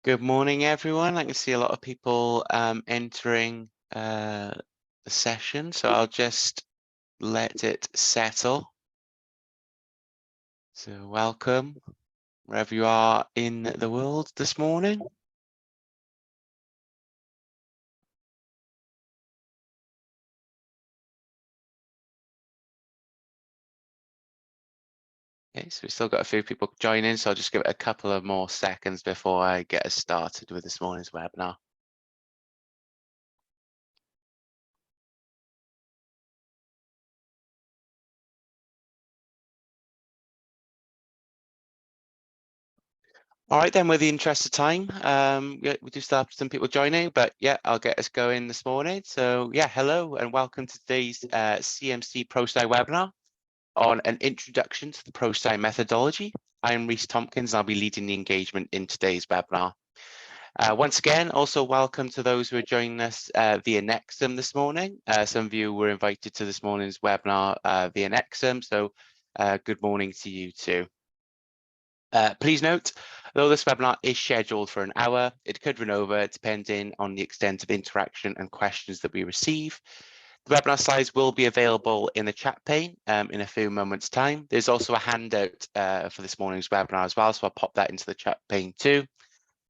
Good morning, everyone. I can see a lot of people entering the session, so I'll just let it settle. So welcome, wherever you are in the world this morning. Okay, so we've still got a few people joining, so I'll just give it a couple of more seconds before I get us started with this morning's webinar. All right, then, with the interest of time, we do still have some people joining, but yeah, I'll get us going this morning. So yeah, hello and welcome to today's CMC Prosci webinar on an introduction to the Prosci Methodology. I'm Rhys Tompkins, and I'll be leading the engagement in today's webinar. Once again, also welcome to those who are joining us via Nexum this morning. Some of you were invited to this morning's webinar via Nexum, so good morning to you too. Please note, though this webinar is scheduled for an hour, it could run over depending on the extent of interaction and questions that we receive. The webinar slides will be available in the chat pane in a few moments' time. There's also a handout for this morning's webinar as well, so I'll pop that into the chat pane too.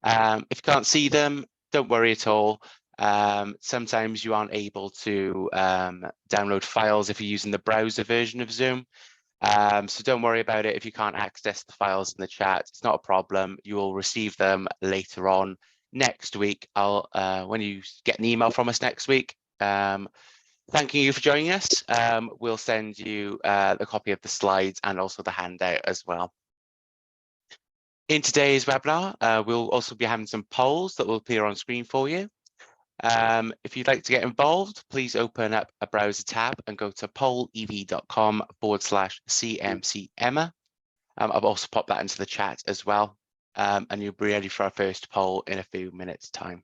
If you can't see them, don't worry at all. Sometimes you aren't able to download files if you're using the browser version of Zoom. So don't worry about it if you can't access the files in the chat. It's not a problem. You will receive them later on next week. When you get an email from us next week, thanking you for joining us, we'll send you the copy of the slides and also the handout as well. In today's webinar, we'll also be having some polls that will appear on screen for you. If you'd like to get involved, please open up a browser tab and go to pollev.com/CMC-Emma. I've also popped that into the chat as well, and you'll be ready for our first poll in a few minutes' time.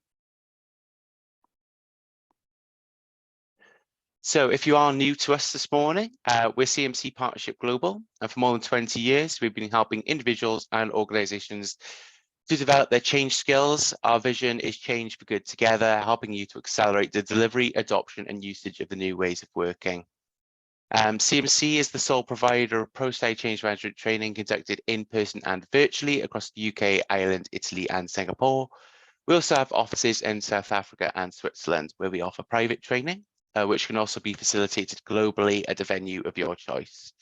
So if you are new to us this morning, we're CMC Partnership Global, and for more than 20 years, we've been helping individuals and organizations to develop their change skills. Our vision is change for good together, helping you to accelerate the delivery, adoption, and usage of the new ways of working. CMC is the sole provider of Prosci Change Management training conducted in person and virtually across the UK, Ireland, Italy, and Singapore. We also have offices in South Africa and Switzerland, where we offer private training, which can also be facilitated globally at a venue of your choice.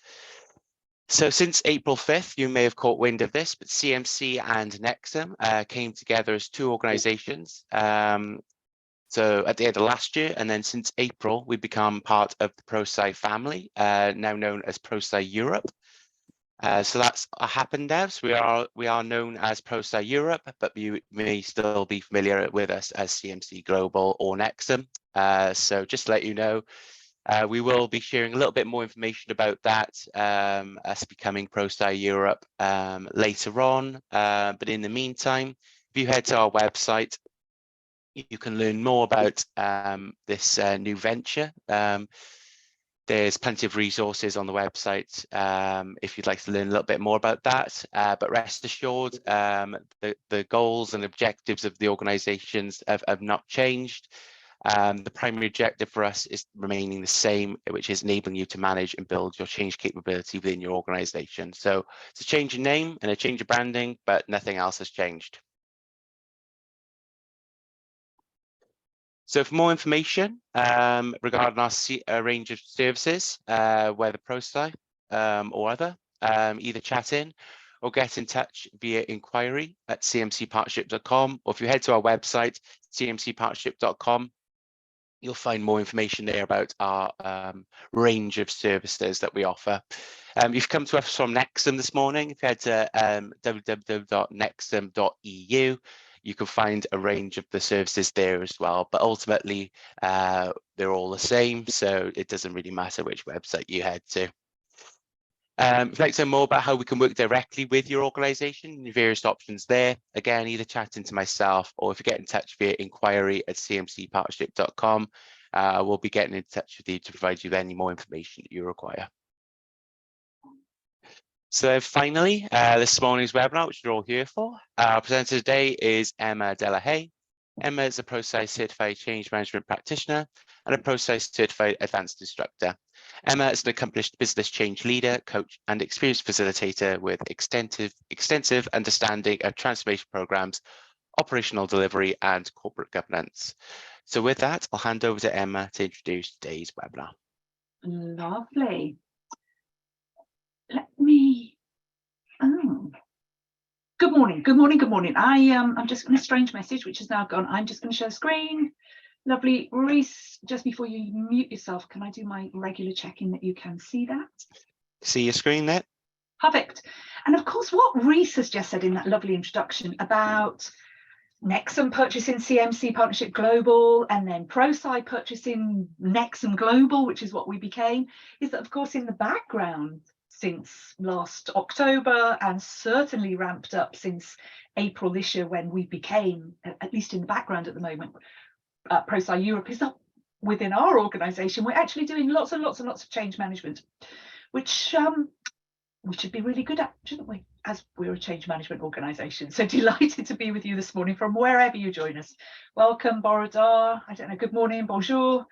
So since April 5th, you may have caught wind of this, but CMC and Nexum came together as two organizations. So at the end of last year, and then since April, we've become part of the Prosci family, now known as Prosci Europe. So that's happened now. So we are known as Prosci Europe, but you may still be familiar with us as CMC Global or Nexum. So just to let you know, we will be sharing a little bit more information about that, us becoming Prosci Europe later on. But in the meantime, if you head to our website, you can learn more about this new venture. There's plenty of resources on the website if you'd like to learn a little bit more about that. But rest assured, the goals and objectives of the organizations have not changed. The primary objective for us is remaining the same, which is enabling you to manage and build your change capability within your organization. So it's a change in name and a change of branding, but nothing else has changed. So for more information regarding our range of services, whether Prosci or other, either chat in or get in touch via inquiry at cmcpartnership.com, or if you head to our website, cmcpartnership.com, you'll find more information there about our range of services that we offer. You've come to us from Nexum this morning. If you head to www.nexum.eu, you can find a range of the services there as well, but ultimately they're all the same, so it doesn't really matter which website you head to. If you'd like to know more about how we can work directly with your organization, the various options there, again, either chatting to myself or if you get in touch via inquiry at cmcpartnership.com, we'll be getting in touch with you to provide you with any more information that you require. So finally, this morning's webinar, which you're all here for, our presenter today is Emma Delahaye. Emma is a Prosci Certified Change Management Practitioner and a Prosci Certified Advanced Instructor. Emma is an accomplished business change leader, coach, and experienced facilitator with extensive understanding of transformation programs, operational delivery, and corporate governance. So with that, I'll hand over to Emma to introduce today's webinar. Lovely. Let me. Oh. Good morning. Good morning. Good morning. I'm just going to strange message, which is now gone. I'm just going to share screen. Lovely, Reese. Just before you mute yourself, can I do my regular checking that you can see that? See your screen there. Perfect. And of course, what Reese has just said in that lovely introduction about Nexum purchasing CMC Partnership Global and then Prosci purchasing Nexum Global, which is what we became, is that of course in the background since last October and certainly ramped up since April this year when we became, at least in the background at the moment, Prosci Europe is up within our organisation. We're actually doing lots and lots and lots of change management, which we should be really good at, shouldn't we, as we're a change management organisation. So delighted to be with you this morning from wherever you join us. Welcome, Borodar. I don't know, good morning, bonjour.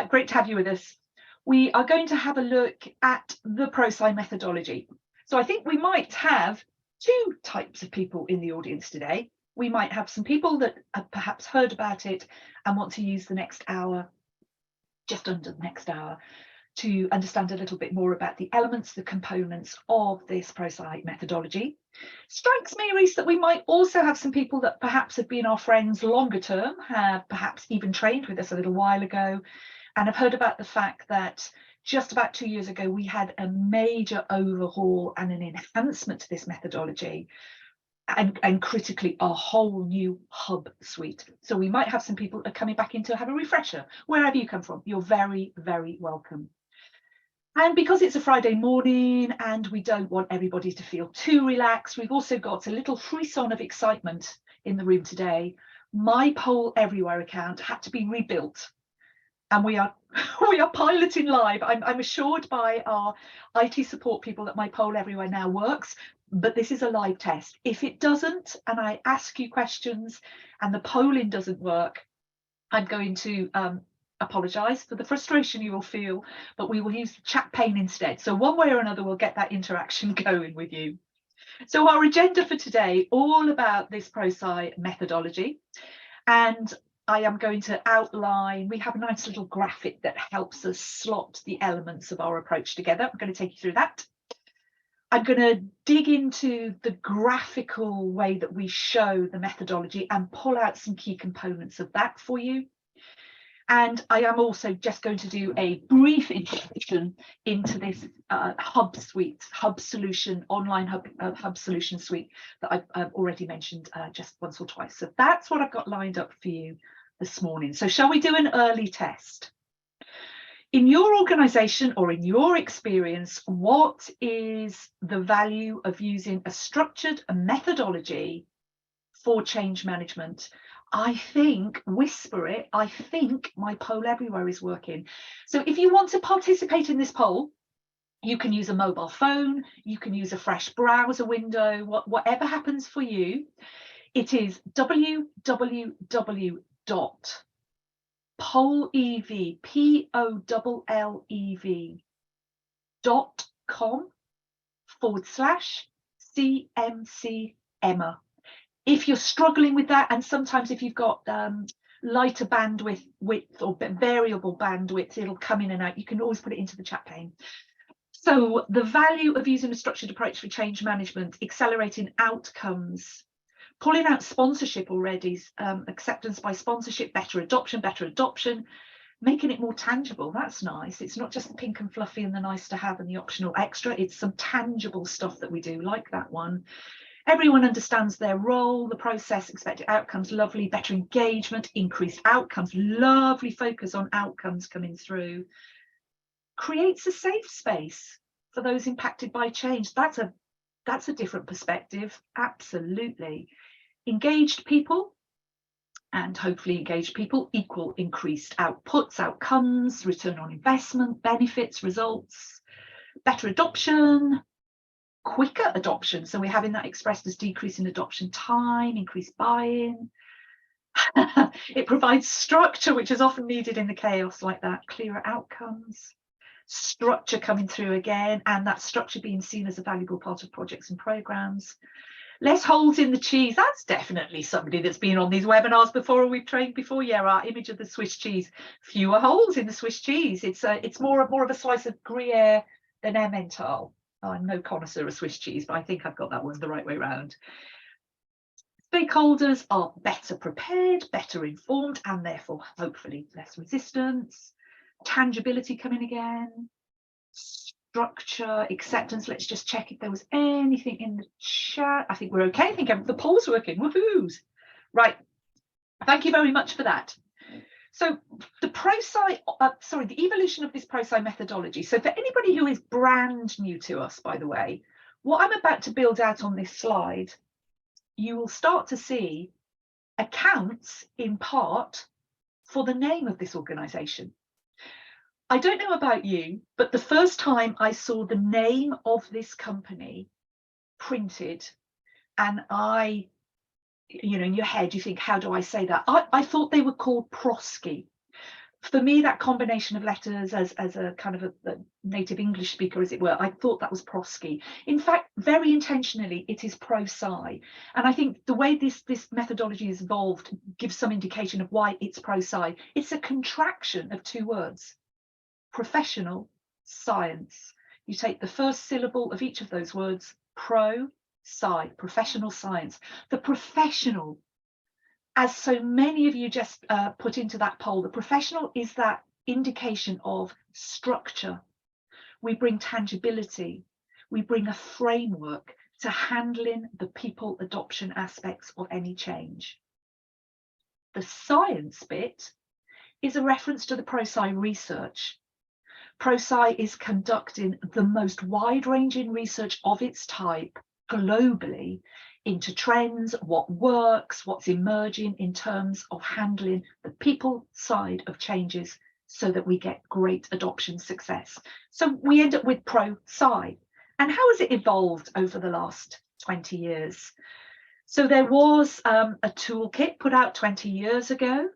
Great to have you with us. We are going to have a look at the Prosci methodology. So I think we might have two types of people in the audience today. We might have some people that have perhaps heard about it and want to use the next hour, just under the next hour, to understand a little bit more about the elements, the components of this Prosci methodology. Strikes me, Reese, that we might also have some people that perhaps have been our friends longer term, have perhaps even trained with us a little while ago, and have heard about the fact that just about 2 years ago, we had a major overhaul and an enhancement to this methodology, and critically, a whole new hub suite. So we might have some people that are coming back in to have a refresher. Wherever you come from, you're very, very welcome. And because it's a Friday morning and we don't want everybody to feel too relaxed, we've also got a little frisson of excitement in the room today. My Poll Everywhere account had to be rebuilt, and we are piloting live. I'm assured by our IT support people that My Poll Everywhere now works, but this is a live test. If it doesn't, and I ask you questions and the polling doesn't work, I'm going to apologise for the frustration you will feel, but we will use the chat pane instead. So one way or another, we'll get that interaction going with you. So our agenda for today, all about this Prosci methodology. And I am going to outline, we have a nice little graphic that helps us slot the elements of our approach together. I'm going to take you through that. I'm going to dig into the graphical way that we show the methodology and pull out some key components of that for you. And I am also just going to do a brief introduction into this hub suite, hub solution, online hub solution suite that I've already mentioned just once or twice. So that's what I've got lined up for you this morning. So shall we do an early test? In your organisation or in your experience, what is the value of using a structured methodology for change management? I think, whisper it, I think My Poll Everywhere is working. So if you want to participate in this poll, you can use a mobile phone, you can use a fresh browser window, whatever happens for you. It is www.pollev.com/CMC Emma. If you're struggling with that, and sometimes if you've got lighter bandwidth or variable bandwidth, it'll come in and out. You can always put it into the chat pane. So the value of using a structured approach for change management, accelerating outcomes, pulling out sponsorship already, acceptance by sponsorship, better adoption, making it more tangible. That's nice. It's not just the pink and fluffy and the nice to have and the optional extra. It's some tangible stuff that we do, like that one. Everyone understands their role, the process, expected outcomes, lovely, better engagement, increased outcomes, lovely focus on outcomes coming through. Creates a safe space for those impacted by change. That's a different perspective, absolutely. Engaged people, and hopefully engaged people equal increased outputs, outcomes, return on investment, benefits, results, better adoption, quicker adoption. So we're having that expressed as decrease in adoption time, increased buy-in. It provides structure, which is often needed in the chaos like that, clearer outcomes, structure coming through again, and that structure being seen as a valuable part of projects and programs. Less holes in the cheese. That's definitely somebody that's been on these webinars before, or we've trained before. Yeah, our image of the Swiss cheese. Fewer holes in the Swiss cheese. It's more of a slice of Gruyere than Emmental. Oh, I'm no connoisseur of Swiss cheese, but I think I've got that one the right way around. Stakeholders are better prepared, better informed, and therefore hopefully less resistance. Tangibility coming again. Structure, acceptance. Let's just check if there was anything in the chat. I think we're okay. I think the poll's working. Woohoo! Right. Thank you very much for that. So the the evolution of this Prosci methodology. So for anybody who is brand new to us, by the way, what I'm about to build out on this slide, you will start to see accounts in part for the name of this organization. I don't know about you, but the first time I saw the name of this company printed, and in your head, you think, how do I say that? I thought they were called Prosci. For me, that combination of letters as a kind of a native English speaker, as it were, I thought that was Prosci. In fact, very intentionally, it is Prosci. And I think the way this methodology has evolved gives some indication of why it's Prosci. It's a contraction of two words, professional science. You take the first syllable of each of those words, pro-sci, professional science. The professional, as so many of you just put into that poll, the professional is that indication of structure. We bring tangibility. We bring a framework to handling the people adoption aspects of any change. The science bit is a reference to the Prosci research. Prosci is conducting the most wide-ranging research of its type globally into trends, what works, what's emerging in terms of handling the people side of changes so that we get great adoption success. So we end up with Prosci. And how has it evolved over the last 20 years? So there was a toolkit put out 20 years ago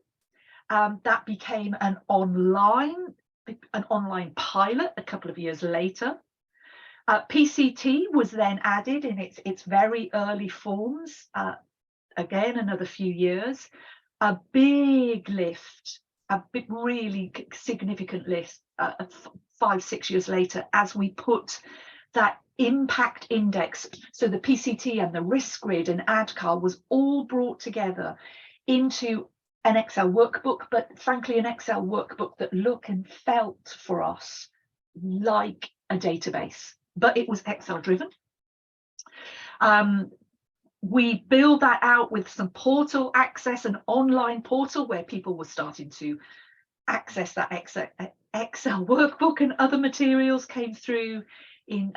that became an online pilot a couple of years later. PCT was then added in its very early forms, again, another few years. A big lift, a big, really significant lift 5-6 years later, as we put that impact index, so the PCT and the risk grid and AdCAR was all brought together into an Excel workbook, but frankly, an Excel workbook that looked and felt for us like a database. But it was Excel driven. We build that out with some portal access, an online portal where people were starting to access that Excel workbook, and other materials came through in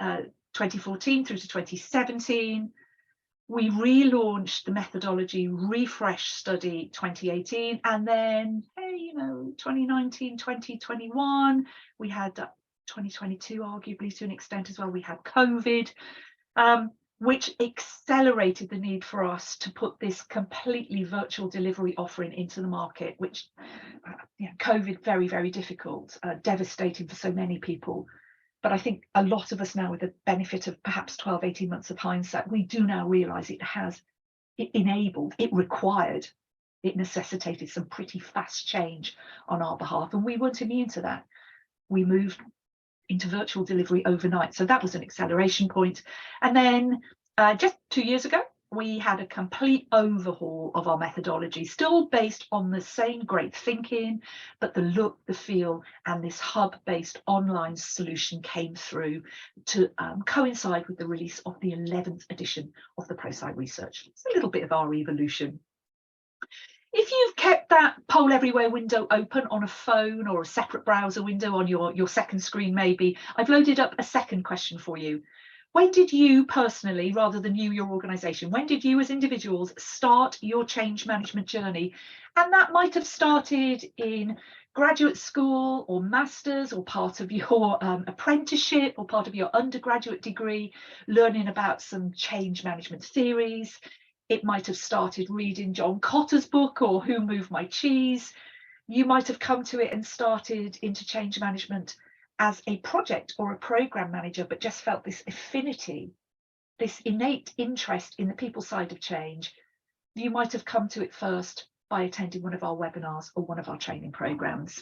2014 through to 2017. We relaunched the methodology refresh study 2018, and then 2019, 2021, we had 2022 arguably to an extent as well, we had COVID, which accelerated the need for us to put this completely virtual delivery offering into the market, which COVID, very, very difficult, devastating for so many people. But I think a lot of us now, with the benefit of perhaps 12, 18 months of hindsight, we do now realise it necessitated some pretty fast change on our behalf, and we weren't immune to that. We moved into virtual delivery overnight, so that was an acceleration point. And then just 2 years ago, we had a complete overhaul of our methodology, still based on the same great thinking, but the look, the feel, and this hub-based online solution came through to coincide with the release of the 11th edition of the Prosci research. It's a little bit of our evolution. If you've kept that Poll Everywhere window open on a phone or a separate browser window on your second screen, maybe, I've loaded up a second question for you. When did you personally, rather than your organisation, when did you as individuals start your change management journey? And that might have started in graduate school or master's, or part of your apprenticeship, or part of your undergraduate degree, learning about some change management theories. It might have started reading John Cotter's book or Who Moved My Cheese. You might have come to it and started into change management as a project or a program manager, but just felt this affinity, this innate interest in the people side of change. You might have come to it first by attending one of our webinars or one of our training programs.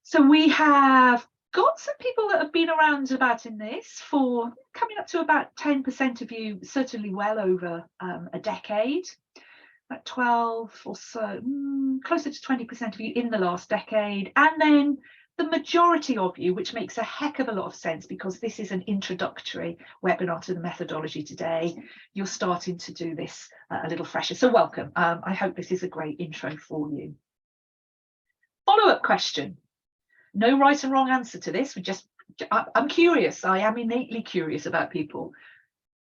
So we have got some people that have been around about in this for coming up to about 10% of you, certainly well over a decade, about 12 or so, closer to 20% of you in the last decade, and then the majority of you, which makes a heck of a lot of sense because this is an introductory webinar to the methodology today. You're starting to do this a little fresher, so welcome. I hope this is a great intro for you. Follow-up question. No right and wrong answer to this. I'm curious. I am innately curious about people.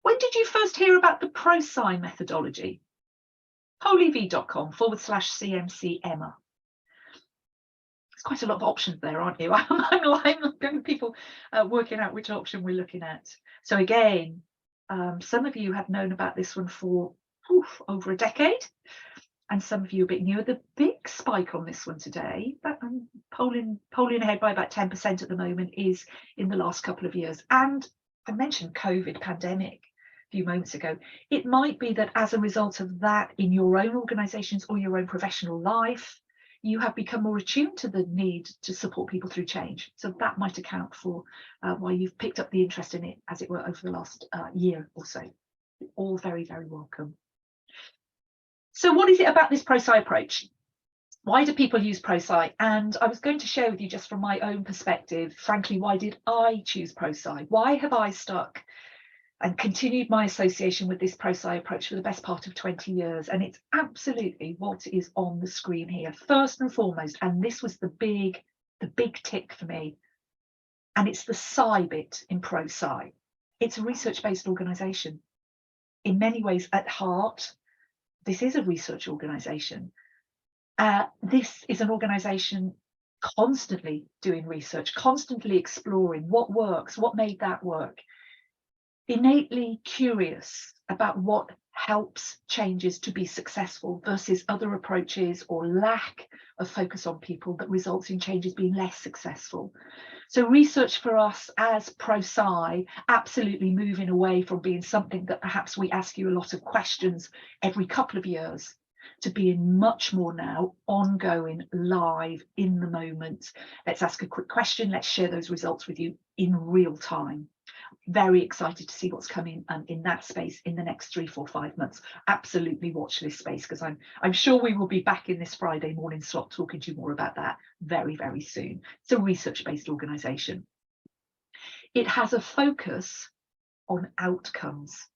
When did you first hear about the Prosci methodology? polev.com/CMC Emma. There's quite a lot of options there, aren't you? I'm getting people working out which option we're looking at. So again, some of you have known about this one for over a decade, and some of you a bit newer. The big spike on this one today, but I'm polling ahead by about 10% at the moment, is in the last couple of years. And I mentioned COVID pandemic a few moments ago. It might be that as a result of that in your own organisations or your own professional life, you have become more attuned to the need to support people through change. So that might account for why you've picked up the interest in it, as it were, over the last year or so. All very, very welcome. So what is it about this Prosci approach? Why do people use Prosci? And I was going to share with you, just from my own perspective, frankly, why did I choose Prosci? Why have I stuck and continued my association with this Prosci approach for the best part of 20 years? And it's absolutely what is on the screen here, first and foremost. And this was the big tick for me. And it's the Sci bit in Prosci. It's a research-based organisation. In many ways, at heart, this is a research organisation. This is an organisation constantly doing research, constantly exploring what works, what made that work. Innately curious about what helps changes to be successful versus other approaches or lack of focus on people that results in changes being less successful. So research for us as Prosci, absolutely moving away from being something that perhaps we ask you a lot of questions every couple of years to being much more now ongoing, live, in the moment. Let's ask a quick question, let's share those results with you in real time. Very excited to see what's coming in that space in the next 3, 4, 5 months. Absolutely watch this space, because I'm sure we will be back in this Friday morning slot talking to you more about that very, very soon. It's a research-based organisation. It has a focus on outcomes.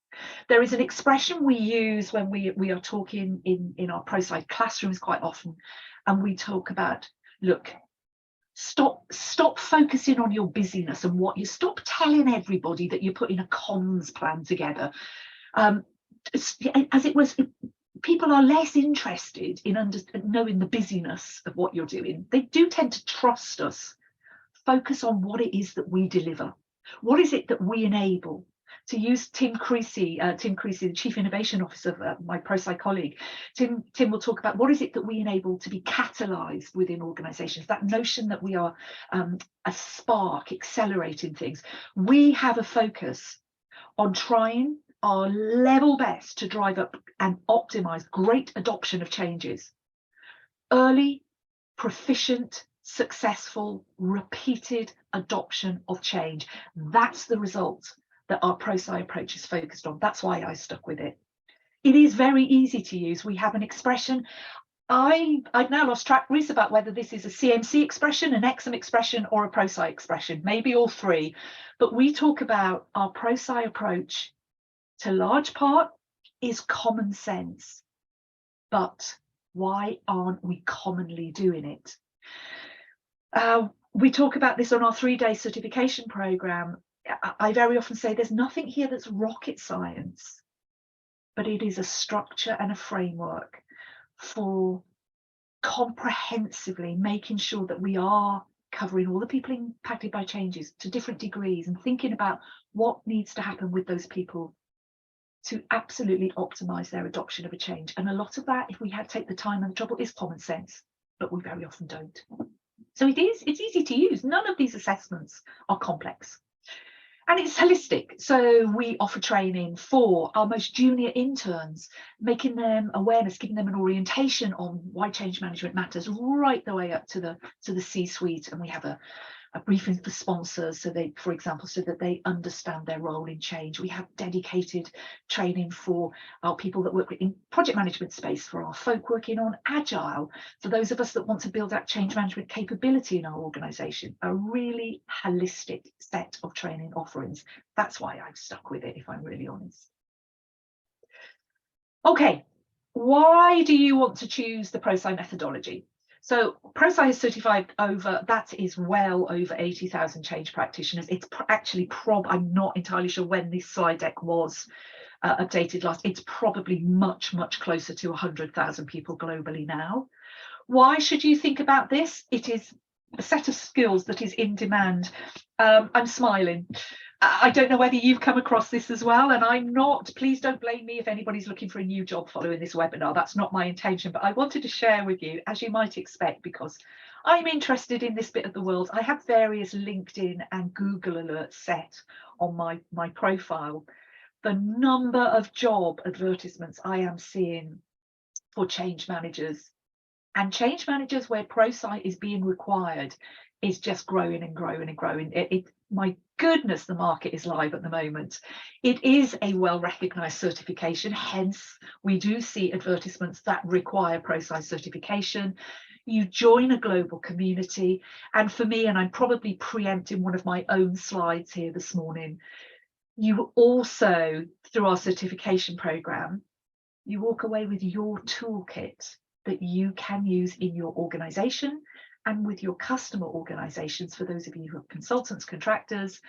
There is an expression we use when we are talking in our Prosci classrooms quite often, and we talk about, look, stop focusing on your busyness and what you stop telling everybody that you're putting a comms plan together. As it was, people are less interested in knowing the busyness of what you're doing. They do tend to trust us. Focus on what it is that we deliver. What is it that we enable? To use Tim Creasy, the Chief Innovation Officer, my Prosci colleague, Tim will talk about what is it that we enable to be catalysed within organisations, that notion that we are a spark, accelerating things. We have a focus on trying our level best to drive up and optimise great adoption of changes. Early, proficient, successful, repeated adoption of change. That's the result that our Prosci approach is focused on. That's why I stuck with it. It is very easy to use. We have an expression. I've now lost track, Reese, about whether this is a CMC expression, an XM expression, or a Prosci expression, maybe all three. But we talk about our Prosci approach, to large part, is common sense. But why aren't we commonly doing it? We talk about this on our 3-day certification program. I very often say there's nothing here that's rocket science, but it is a structure and a framework for comprehensively making sure that we are covering all the people impacted by changes to different degrees and thinking about what needs to happen with those people to absolutely optimize their adoption of a change. And a lot of that, if we had to take the time and the trouble, is common sense, but we very often don't. So it's easy to use. None of these assessments are complex. And it's holistic. So we offer training for our most junior interns, making them awareness, giving them an orientation on why change management matters, right the way up to the C-suite. And we have a briefing for sponsors, so they, for example, so that they understand their role in change. We have dedicated training for our people that work in project management space, for our folk working on agile, for those of us that want to build out change management capability in our organization. A really holistic set of training offerings. That's why I've stuck with it, if I'm really honest. Okay, why do you want to choose the Prosci methodology? So Prosci has certified that is well over 80,000 change practitioners. It's actually I'm not entirely sure when this slide deck was updated last. It's probably much, much closer to 100,000 people globally now. Why should you think about this? It is a set of skills that is in demand. I'm smiling. I don't know whether you've come across this as well, and I'm not, please don't blame me if anybody's looking for a new job following this webinar. That's not my intention, but I wanted to share with you, as you might expect, because I'm interested in this bit of the world. I have various LinkedIn and Google alerts set on my profile. The number of job advertisements I am seeing for change managers, and change managers where Prosci is being required, is just growing and growing and growing. My goodness, the market is live at the moment. It is a well-recognized certification, hence we do see advertisements that require Prosci certification. You join a global community, and for me, and I'm probably preempting one of my own slides here this morning, you also, through our certification program, you walk away with your toolkit that you can use in your organization and with your customer organizations, for those of you who are consultants, contractors,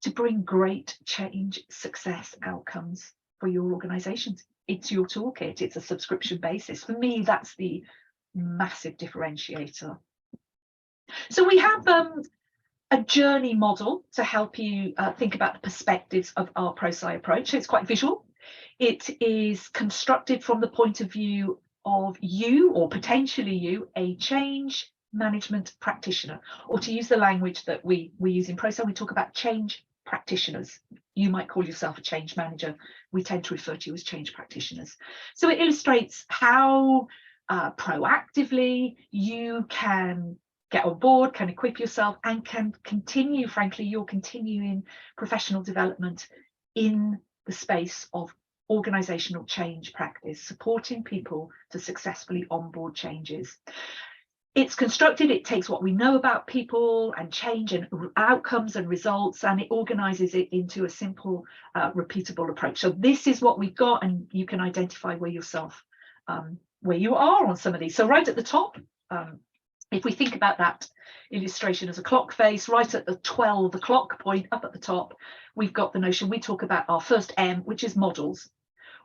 to bring great change success outcomes for your organizations. It's your toolkit, it's a subscription basis. For me, that's the massive differentiator. So we have a journey model to help you think about the perspectives of our Prosci approach. So it's quite visual. It is constructed from the point of view of you, or potentially you, a change management practitioner, or to use the language that we use in Prosci, we talk about change practitioners. You might call yourself a change manager. We tend to refer to you as change practitioners. So it illustrates how proactively you can get on board, can equip yourself, and can continue, frankly, your continuing professional development in the space of organizational change practice, supporting people to successfully onboard changes. It's constructed, it takes what we know about people and change and outcomes and results, and it organizes it into a simple, repeatable approach. So this is what we've got, and you can identify where yourself, where you are on some of these. So right at the top, if we think about that illustration as a clock face, right at the 12 o'clock point up at the top, we've got the notion, we talk about our first M, which is models.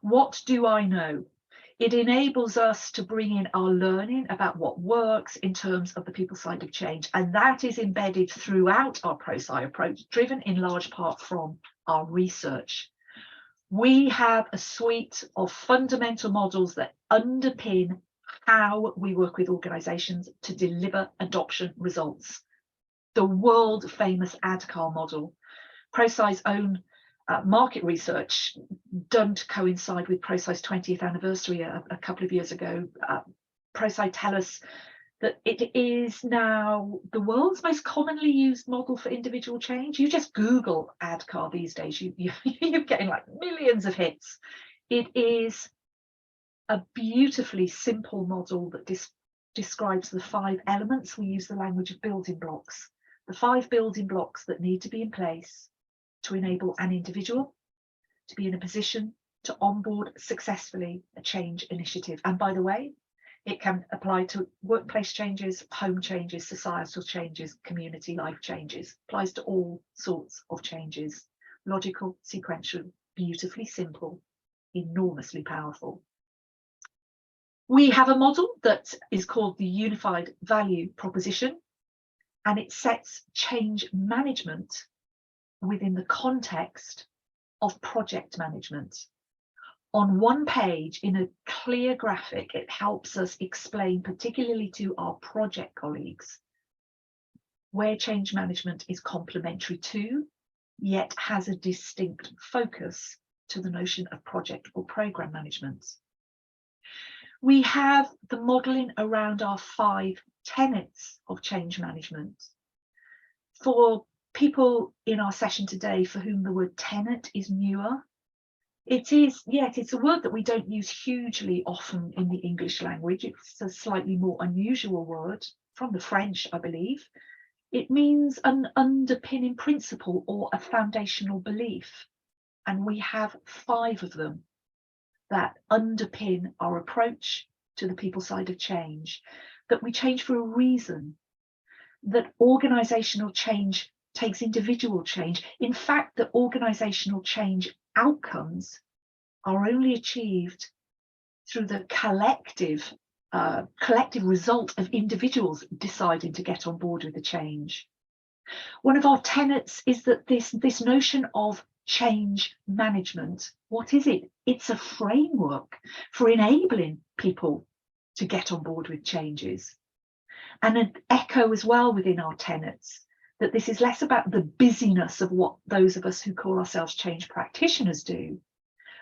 What do I know? It enables us to bring in our learning about what works in terms of the people side of change. And that is embedded throughout our Prosci approach, driven in large part from our research. We have a suite of fundamental models that underpin how we work with organizations to deliver adoption results. The world famous AdCAR model, Prosci's own market research done to coincide with Prosci's 20th anniversary a couple of years ago. Prosci tell us that it is now the world's most commonly used model for individual change. You just Google AdCAR these days, you're getting like millions of hits. It is a beautifully simple model that describes the 5 elements. We use the language of building blocks, the 5 building blocks that need to be in place to enable an individual to be in a position to onboard successfully a change initiative. And by the way, it can apply to workplace changes, home changes, societal changes, community life changes, applies to all sorts of changes. Logical, sequential, beautifully simple, enormously powerful. We have a model that is called the Unified Value Proposition, and it sets change management within the context of project management. On one page, in a clear graphic, it helps us explain, particularly to our project colleagues, where change management is complementary to, yet has a distinct focus to the notion of project or program management. We have the modelling around our 5 tenets of change management. For people in our session today for whom the word tenet is newer, it's a word that we don't use hugely often in the English language. It's a slightly more unusual word from the French, I believe. It means an underpinning principle or a foundational belief. And we have 5 of them that underpin our approach to the people side of change, that we change for a reason, that organisational change takes individual change. In fact, that organisational change outcomes are only achieved through the collective result of individuals deciding to get on board with the change. One of our tenets is that this notion of change management, what is it? It's a framework for enabling people to get on board with changes. And an echo as well within our tenets, that this is less about the busyness of what those of us who call ourselves change practitioners do,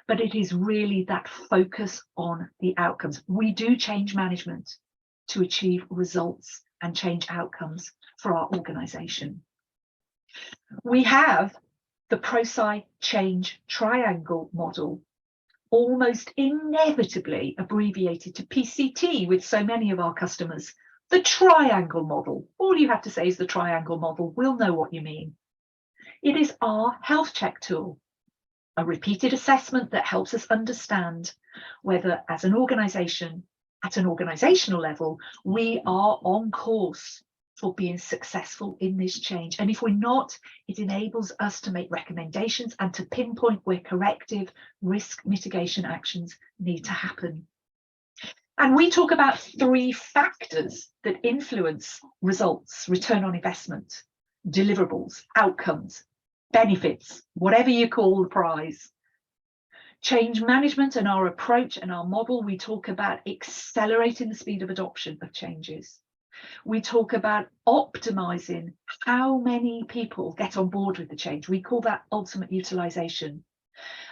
but it is really that focus on the outcomes. We do change management to achieve results and change outcomes for our organisation. We have the Prosci Change Triangle model, almost inevitably abbreviated to PCT with so many of our customers. The triangle model. All you have to say is the triangle model. We'll know what you mean. It is our health check tool, a repeated assessment that helps us understand whether, as an organisation, at an organisational level, we are on course for being successful in this change. And if we're not, it enables us to make recommendations and to pinpoint where corrective risk mitigation actions need to happen. And we talk about 3 factors that influence results: return on investment, deliverables, outcomes, benefits, whatever you call the prize. Change management and our approach and our model, we talk about accelerating the speed of adoption of changes. We talk about optimizing how many people get on board with the change. We call that ultimate utilization.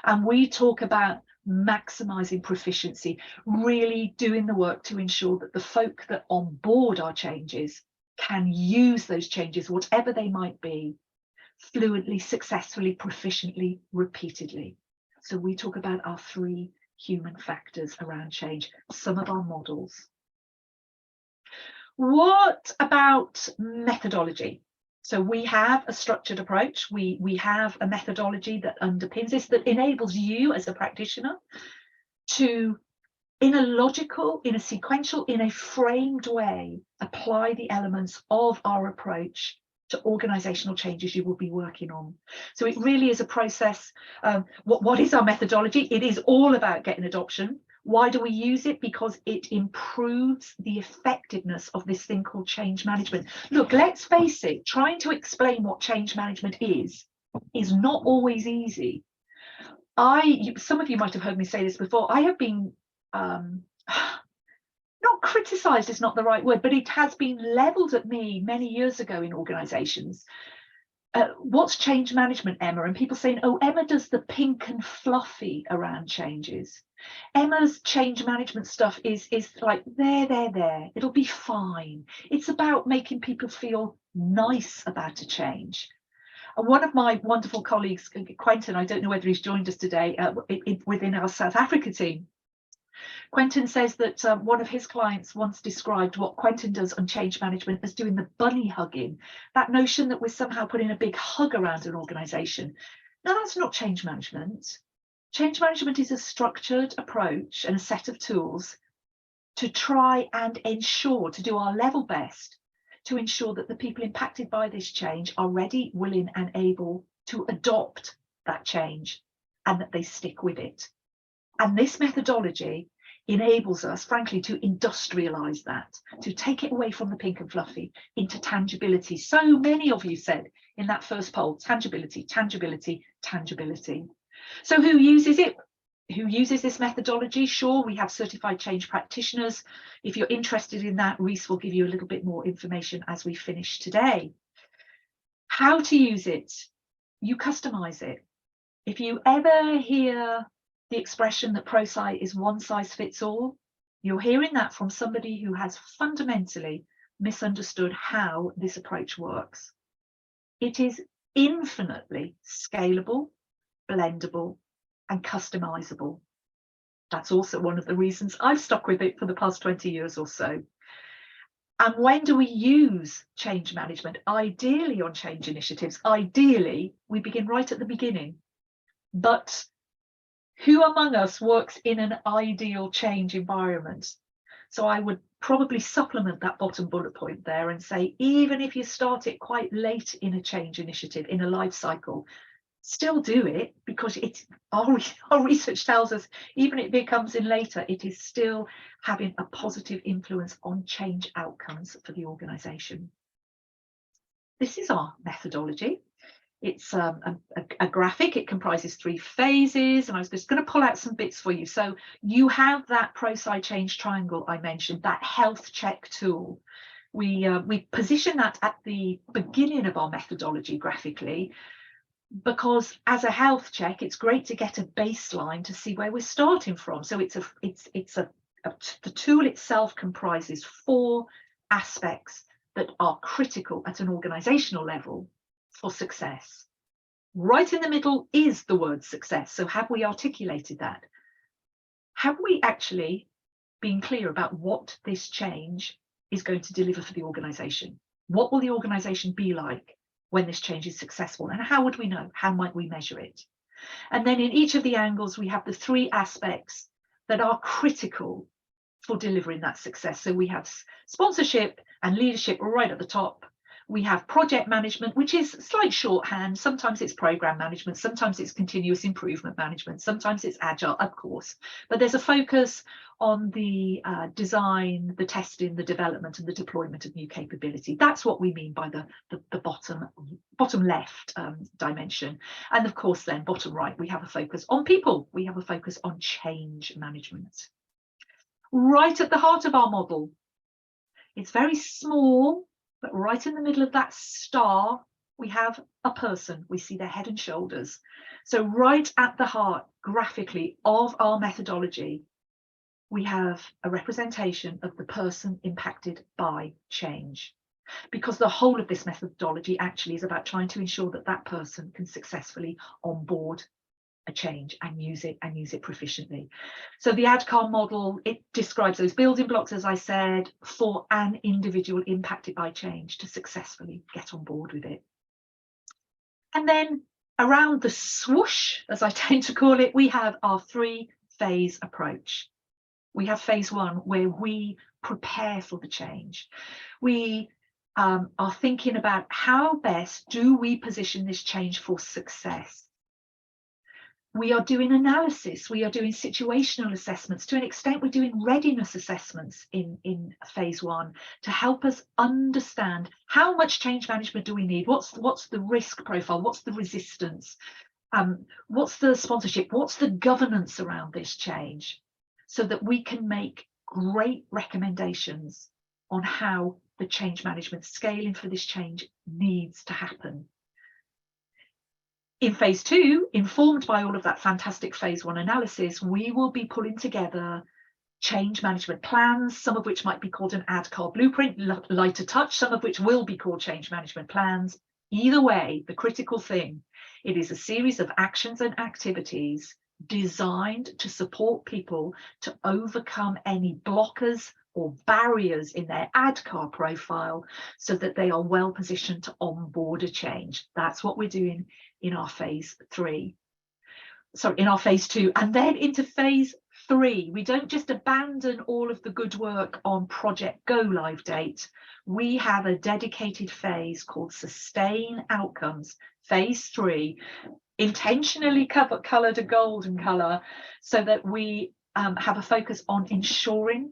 And we talk about maximizing proficiency, really doing the work to ensure that the folk that onboard our changes can use those changes, whatever they might be, fluently, successfully, proficiently, repeatedly. So we talk about our 3 human factors around change, some of our models. What about methodology? So we have a structured approach. We have a methodology that underpins this, that enables you as a practitioner to, in a logical, in a sequential, in a framed way, apply the elements of our approach to organisational changes you will be working on. So it really is a process. What is our methodology? It is all about getting adoption. Why do we use it? Because it improves the effectiveness of this thing called change management. Look, let's face it, trying to explain what change management is not always easy. Some of you might have heard me say this before. I have been not criticised is not the right word, but it has been levelled at me many years ago in organisations. What's change management, Emma? And people saying, oh, Emma does the pink and fluffy around changes. Emma's change management stuff is like there. It'll be fine. It's about making people feel nice about a change. And one of my wonderful colleagues, Quentin, I don't know whether he's joined us today within our South Africa team. Quentin says that one of his clients once described what Quentin does on change management as doing the bunny hugging, that notion that we're somehow putting a big hug around an organisation. Now, that's not change management. Change management is a structured approach and a set of tools to try and ensure, to do our level best, to ensure that the people impacted by this change are ready, willing and able to adopt that change and that they stick with it. And this methodology enables us, frankly, to industrialize that, to take it away from the pink and fluffy into tangibility. So many of you said in that first poll, tangibility, tangibility, tangibility. So who uses it? Who uses this methodology? Sure, we have certified change practitioners. If you're interested in that, Reese will give you a little bit more information as we finish today. How to use it? You customize it. If you ever hear the expression that Prosci is one size fits all, you're hearing that from somebody who has fundamentally misunderstood how this approach works. It is infinitely scalable, blendable, and customizable. That's also one of the reasons I've stuck with it for the past 20 years or so. And when do we use change management? Ideally on change initiatives, ideally we begin right at the beginning. But who among us works in an ideal change environment? So I would probably supplement that bottom bullet point there and say, even if you start it quite late in a change initiative, in a life cycle, still do it, because it's our research tells us, even if it comes in later, it is still having a positive influence on change outcomes for the organization. This is our methodology. It's a graphic. It comprises 3 phases, and I was just going to pull out some bits for you. So you have that Prosci Change Triangle I mentioned, that health check tool. We position that at the beginning of our methodology graphically, because as a health check, it's great to get a baseline to see where we're starting from. So the tool itself comprises 4 aspects that are critical at an organizational level for success. Right in the middle is the word success. So have we articulated that? Have we actually been clear about what this change is going to deliver for the organization? What will the organization be like when this change is successful? And how would we know? How might we measure it? And then in each of the angles, we have the 3 aspects that are critical for delivering that success. So we have sponsorship and leadership right at the top. We have project management, which is slight shorthand. Sometimes it's program management, sometimes it's continuous improvement management, sometimes it's agile, of course. But there's a focus on the design, the testing, the development, and the deployment of new capability. That's what we mean by the bottom left dimension. And of course, then bottom right, we have a focus on people. We have a focus on change management. Right at the heart of our model, it's very small, but right in the middle of that star, we have a person. We see their head and shoulders. So right at the heart, graphically, of our methodology, we have a representation of the person impacted by change. Because the whole of this methodology actually is about trying to ensure that that person can successfully onboard a change and use it proficiently. So the ADKAR model, it describes those building blocks, as I said, for an individual impacted by change to successfully get on board with it. And then around the swoosh, as I tend to call it, we have our 3-phase approach. We have phase 1, where we prepare for the change. We are thinking about how best do we position this change for success. We are doing analysis, we are doing situational assessments. To an extent, we're doing readiness assessments in phase 1 to help us understand how much change management do we need, what's the risk profile, what's the resistance, what's the sponsorship, what's the governance around this change, so that we can make great recommendations on how the change management scaling for this change needs to happen. In phase 2, informed by all of that fantastic phase 1 analysis, we will be pulling together change management plans, some of which might be called an AdCar blueprint, lighter touch, some of which will be called change management plans. Either way, the critical thing, it is a series of actions and activities designed to support people to overcome any blockers or barriers in their AdCar profile so that they are well positioned to onboard a change. That's what we're doing in our phase 2. And then into phase 3, we don't just abandon all of the good work on project go live date. We have a dedicated phase called sustain outcomes, phase 3, intentionally colored a golden color so that we have a focus on ensuring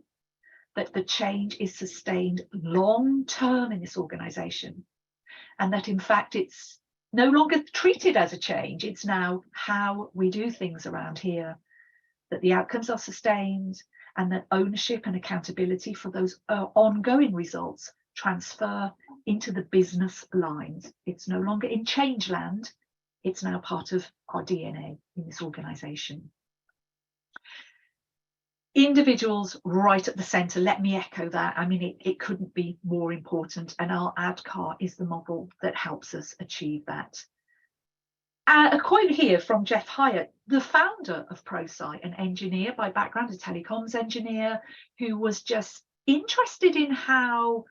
that the change is sustained long term in this organisation, and that in fact it's no longer treated as a change, it's now how we do things around here, that the outcomes are sustained, and that ownership and accountability for those ongoing results transfer into the business lines. It's no longer in change land, it's now part of our DNA in this organisation. Individuals right at the centre, let me echo that. I mean, it couldn't be more important, and our AdCAR is the model that helps us achieve that. A quote here from Jeff Hyatt, the founder of Prosci, an engineer by background, a telecoms engineer, who was just interested in how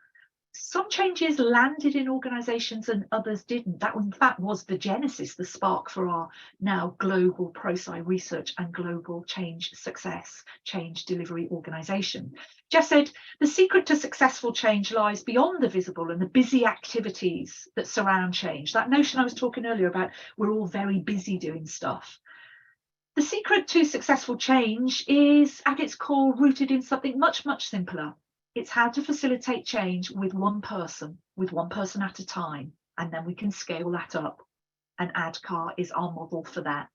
some changes landed in organisations and others didn't. That in fact was the genesis, the spark for our now global Prosci research and global change success, change delivery organisation. Jeff said, the secret to successful change lies beyond the visible and the busy activities that surround change. That notion I was talking earlier about, we're all very busy doing stuff. The secret to successful change is at its core rooted in something much, much simpler. It's how to facilitate change with one person at a time, and then we can scale that up. And AdCAR is our model for that.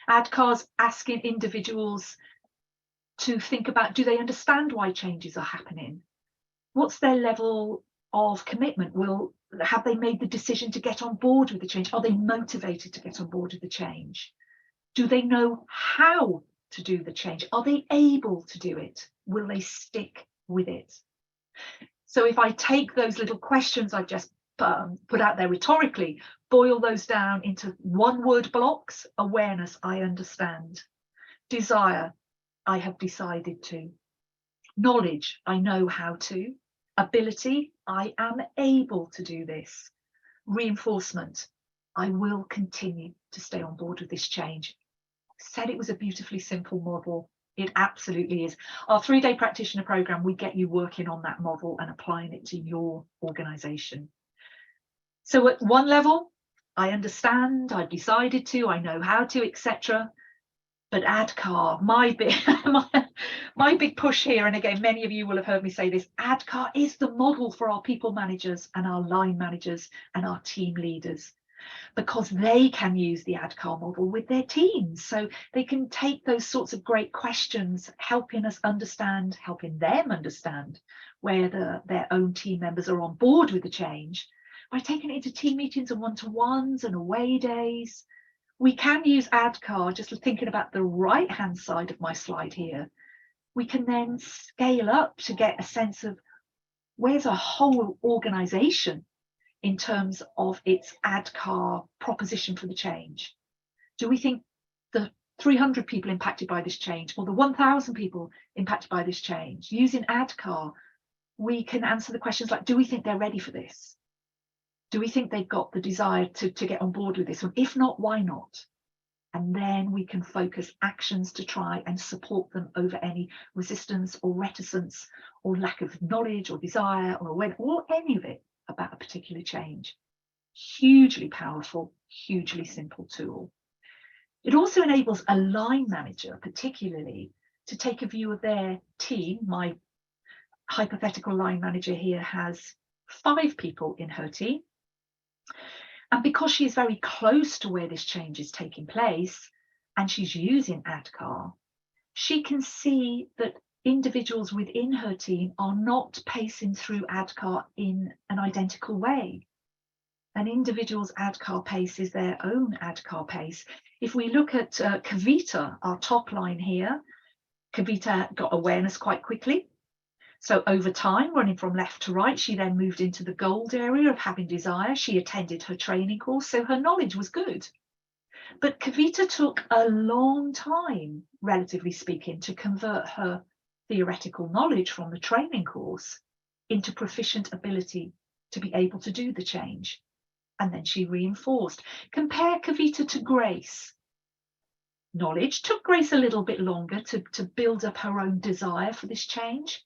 AdCAR's asking individuals to think about, do they understand why changes are happening? What's their level of commitment? Have they made the decision to get on board with the change? Are they motivated to get on board with the change? Do they know how to do the change? Are they able to do it? Will they stick with it? So if I take those little questions I've just put out there rhetorically, boil those down into one-word blocks: awareness, I understand; desire, I have decided to; knowledge, I know how to; ability, I am able to do this; reinforcement, I will continue to stay on board with this change. Said it was a beautifully simple model. It absolutely is. Our 3-day practitioner program, we get you working on that model and applying it to your organisation. So at one level, I understand, I've decided to, I know how to, etc. But AdCAR, my big push here, and again, many of you will have heard me say this, AdCAR is the model for our people managers and our line managers and our team leaders, because they can use the AdCAR model with their teams. So they can take those sorts of great questions, helping them understand where their own team members are on board with the change, by taking it into team meetings and one-to-ones and away days. We can use AdCAR, just thinking about the right-hand side of my slide here. We can then scale up to get a sense of where's a whole organisation in terms of its AdCAR proposition for the change. Do we think the 300 people impacted by this change, or the 1,000 people impacted by this change? Using AdCAR, we can answer the questions like, do we think they're ready for this? Do we think they've got the desire to get on board with this? And if not, why not? And then we can focus actions to try and support them over any resistance or reticence or lack of knowledge or desire or awareness or any of it about a particular change. Hugely powerful, hugely simple tool. It also enables a line manager, particularly, to take a view of their team. My hypothetical line manager here has 5 people in her team. And because she is very close to where this change is taking place, and she's using AdCAR, she can see that individuals within her team are not pacing through AdCAR in an identical way. An individual's AdCAR pace is their own AdCAR pace. If we look at Kavita, our top line here, Kavita got awareness quite quickly. So over time, running from left to right, she then moved into the gold area of having desire. She attended her training course, so her knowledge was good. But Kavita took a long time, relatively speaking, to convert her theoretical knowledge from the training course into proficient ability to be able to do the change. And then she reinforced. Compare Kavita to Grace. Knowledge took Grace a little bit longer to build up her own desire for this change.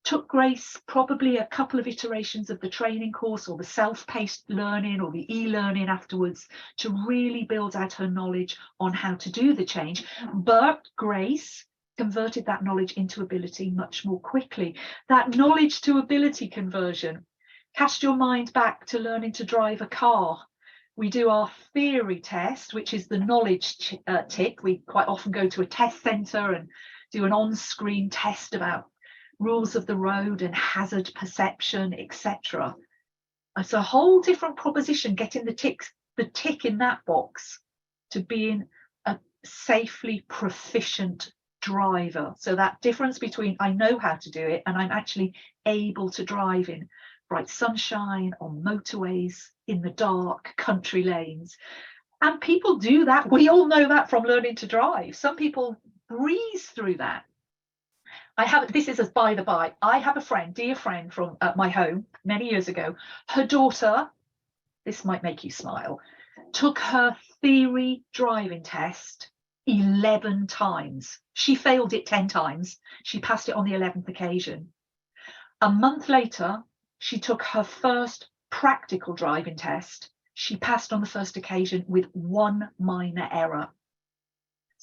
Took Grace probably a couple of iterations of the training course or the self-paced learning or the e-learning afterwards to really build out her knowledge on how to do the change. But Grace converted that knowledge into ability much more quickly. That knowledge to ability conversion. Cast your mind back to learning to drive a car. We do our theory test, which is the knowledge tick. We quite often go to a test centre and do an on-screen test about rules of the road and hazard perception, etc. It's a whole different proposition getting the tick in that box to being a safely proficient driver. So that difference between I know how to do it and I'm actually able to drive in bright sunshine, on motorways, in the dark, country lanes. And people do that. We all know that from learning to drive. Some people breeze through that. This is as by the by, I have a friend, dear friend from my home many years ago. Her daughter, this might make you smile, took her theory driving test 11 times. She failed it 10 times. She passed it on the 11th occasion. A month later, she took her first practical driving test. She passed on the first occasion with one minor error.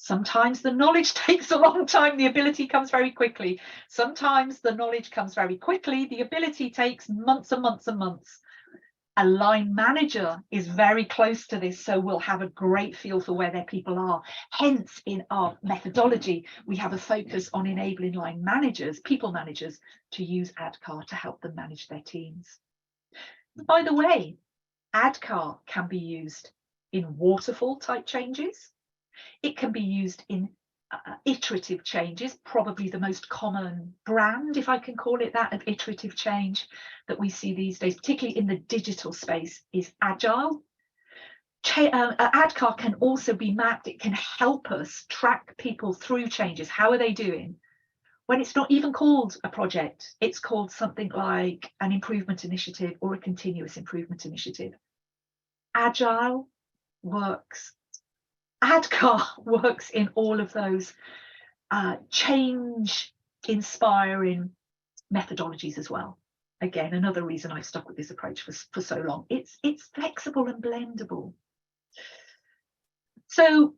Sometimes the knowledge takes a long time, the ability comes very quickly. Sometimes the knowledge comes very quickly, the ability takes months and months and months. A line manager is very close to this, so we'll have a great feel for where their people are. Hence, in our methodology, we have a focus on enabling line managers, people managers, to use AdCAR to help them manage their teams. By the way, AdCAR can be used in waterfall type changes. It can be used in iterative changes. Probably the most common brand, if I can call it that, of iterative change that we see these days, particularly in the digital space, is Agile. AdCAR can also be mapped. It can help us track people through changes. How are they doing? When it's not even called a project, it's called something like an improvement initiative or a continuous improvement initiative. Agile works. AdCAR works in all of those change inspiring methodologies as well. Again, another reason I've stuck with this approach for so long. It's flexible and blendable. So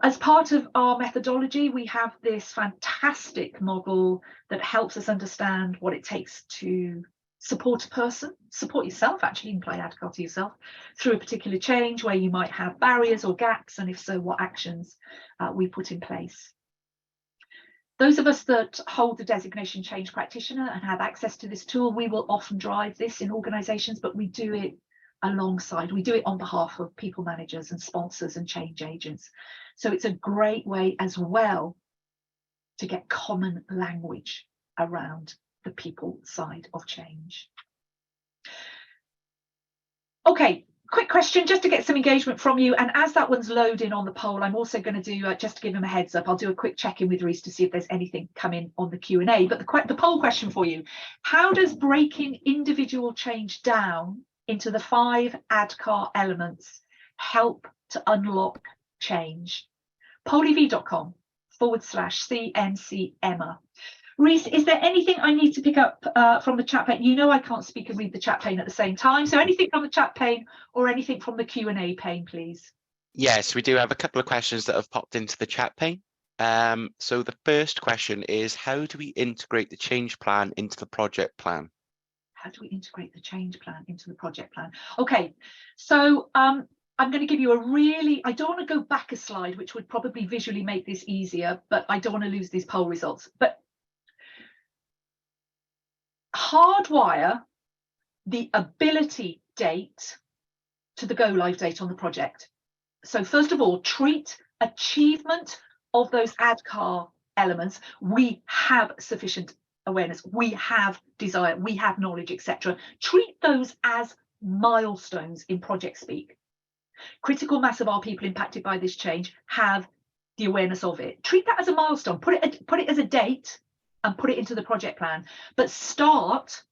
as part of our methodology, we have this fantastic model that helps us understand what it takes to support a person, support yourself. Actually, you can apply AdCAR to yourself through a particular change where you might have barriers or gaps, and if so, what actions we put in place. Those of us that hold the designation change practitioner and have access to this tool, we will often drive this in organisations, but we do it alongside, we do it on behalf of people managers and sponsors and change agents. So it's a great way as well to get common language around the people side of change. Okay, quick question just to get some engagement from you, and as that one's loading on the poll, I'm also going to do just to give them a heads up, I'll do a quick check-in with Reese to see if there's anything coming on the Q&A. But the poll question for you: how does breaking individual change down into the 5 AdCAR elements help to unlock change? pollev.com/CMC Emma. Reese, is there anything I need to pick up from the chat pane? You know I can't speak and read the chat pane at the same time. So anything from the chat pane or anything from the Q&A pane, please? Yes, we do have a couple of questions that have popped into the chat pane. So the first question is, how do we integrate the change plan into the project plan? How do we integrate the change plan into the project plan? Okay, so I'm going to give you a really, I don't want to go back a slide, which would probably visually make this easier, but I don't want to lose these poll results. But hardwire the ability date to the go live date on the project. So first of all, treat achievement of those AdCAR elements. We have sufficient awareness, we have desire, we have knowledge, etc. Treat those as milestones in project speak. Critical mass of our people impacted by this change have the awareness of it. Treat that as a milestone, put it as a date and put it into the project plan. But start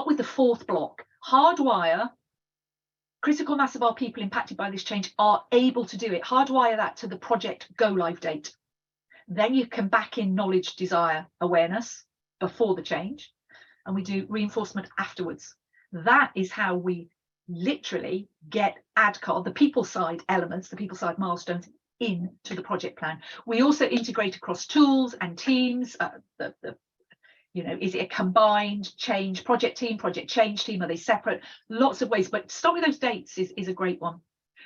with the 4th block. Hardwire critical mass of our people impacted by this change are able to do it. Hardwire that to the project go live date. Then you can back in knowledge, desire, awareness. before the change, and we do reinforcement afterwards. That is how we literally get AdCAR, the people side elements, the people side milestones, into the project plan. We also integrate across tools and teams. Is it a combined change project team, project change team? Are they separate? Lots of ways, but start with those dates is a great one.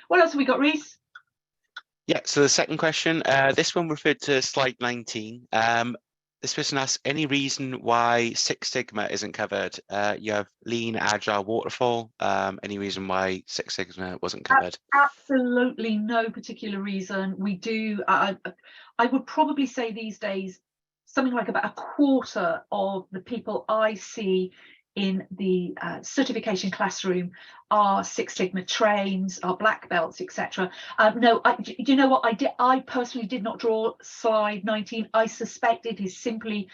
What else have we got, Reese? Yeah, so the second question, this one referred to slide 19. This person asks, any reason why Six Sigma isn't covered? You have lean, agile, waterfall. Any reason why Six Sigma wasn't covered? Absolutely no particular reason. We do, I would probably say these days, something like about a quarter of the people I see in the certification classroom are Six Sigma trains, are black belts, etc. No, you know what I did? I personally did not draw slide 19. I suspect it is simply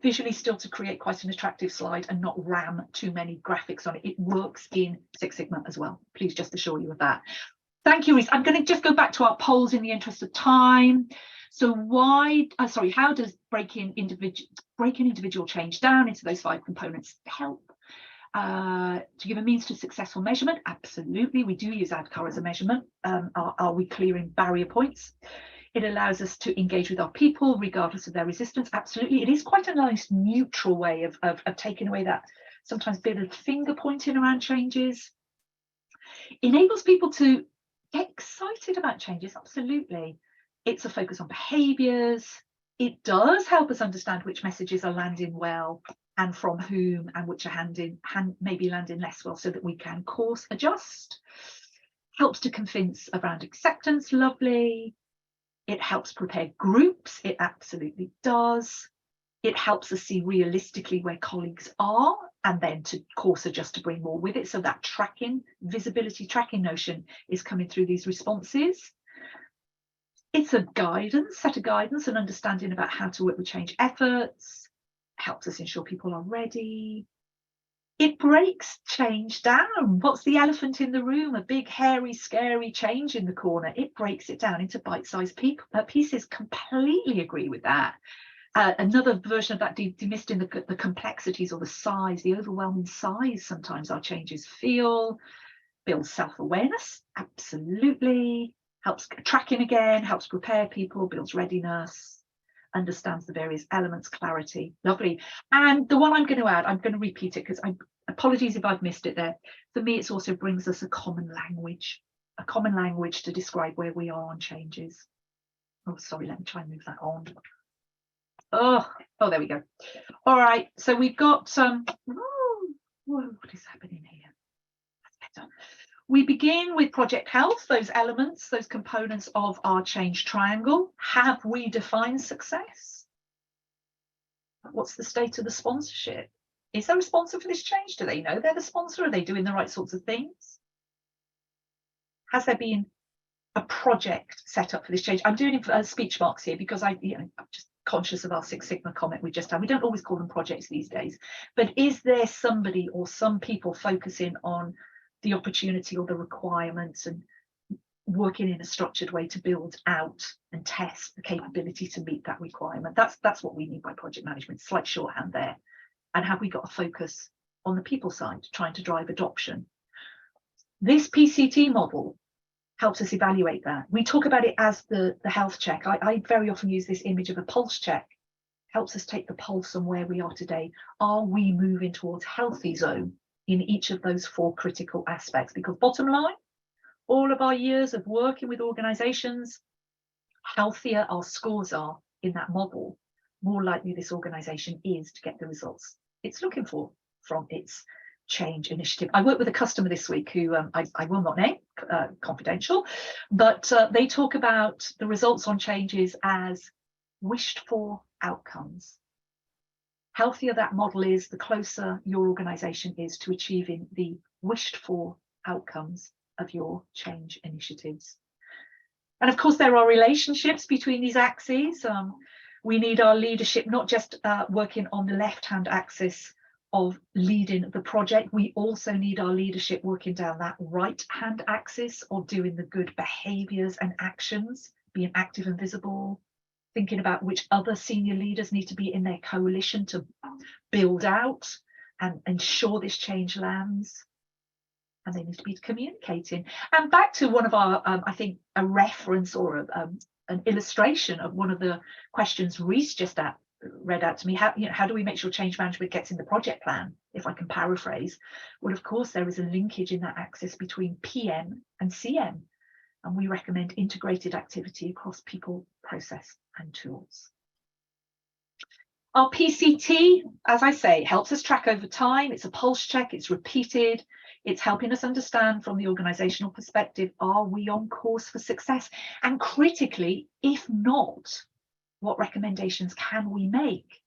visually still to create quite an attractive slide and not ram too many graphics on it. It works in Six Sigma as well. Please just assure you of that. Thank you, Reese. I'm going to just go back to our polls in the interest of time. So how does breaking individual change down into those 5 components help? To give a means to successful measurement? Absolutely, we do use AdCar as a measurement. Are we clearing barrier points? It allows us to engage with our people regardless of their resistance. Absolutely, it is quite a nice neutral way of taking away that sometimes bit of finger pointing around changes. Enables people to get excited about changes. Absolutely. It's a focus on behaviours. It does help us understand which messages are landing well and from whom, and which are maybe landing less well, so that we can course adjust. Helps to convince around acceptance. Lovely. It helps prepare groups. It absolutely does. It helps us see realistically where colleagues are, and then to course adjust to bring more with it. So that tracking, visibility tracking notion is coming through these responses. It's a set of guidance and understanding about how to work with change efforts. Helps us ensure people are ready. It breaks change down. What's the elephant in the room? A big, hairy, scary change in the corner. It breaks it down into bite-sized pieces. Completely agree with that. Another version of that, demystifying the complexities or the size, the overwhelming size sometimes our changes feel. Builds self-awareness. Absolutely. Helps tracking again, helps prepare people, builds readiness, understands the various elements, clarity. Lovely. And the one I'm going to add, I'm going to repeat it because apologies if I've missed it there. For me, it also brings us a common language to describe where we are on changes. Oh, sorry, let me try and move that on. Oh, there we go. All right, so we've got what is happening here? That's better. We begin with project health, those elements, those components of our change triangle. Have we defined success? What's the state of the sponsorship? Is there a sponsor for this change? Do they know they're the sponsor? Are they doing the right sorts of things? Has there been a project set up for this change? I'm doing speech marks here because I'm just conscious of our Six Sigma comment we just had. We don't always call them projects these days, but is there somebody or some people focusing on the opportunity or the requirements and working in a structured way to build out and test the capability to meet that requirement? That's what we mean by project management. Slight shorthand there. And have we got a focus on the people side, trying to drive adoption? This PCT model helps us evaluate that. We talk about it as the health check. I very often use this image of a pulse check. Helps us take the pulse on where we are today. Are we moving towards healthy zone in each of those 4 critical aspects? Because bottom line, all of our years of working with organizations, healthier our scores are in that model, more likely this organization is to get the results it's looking for from its change initiative. I worked with a customer this week who I will not name, confidential, but they talk about the results on changes as wished for outcomes. Healthier that model is, the closer your organization is to achieving the wished for outcomes of your change initiatives. And of course, there are relationships between these axes. We need our leadership not just working on the left-hand axis of leading the project. We also need our leadership working down that right-hand axis of doing the good behaviours and actions, being active and visible, thinking about which other senior leaders need to be in their coalition to build out and ensure this change lands. And they need to be communicating. And back to one of our, I think, a reference or an illustration of one of the questions Reese just read out to me. How do we make sure change management gets in the project plan, if I can paraphrase? Well, of course, there is a linkage in that axis between PM and CM. And we recommend integrated activity across people, process, and tools. Our PCT, as I say, helps us track over time. It's a pulse check, it's repeated. It's helping us understand from the organisational perspective, are we on course for success? And critically, if not, what recommendations can we make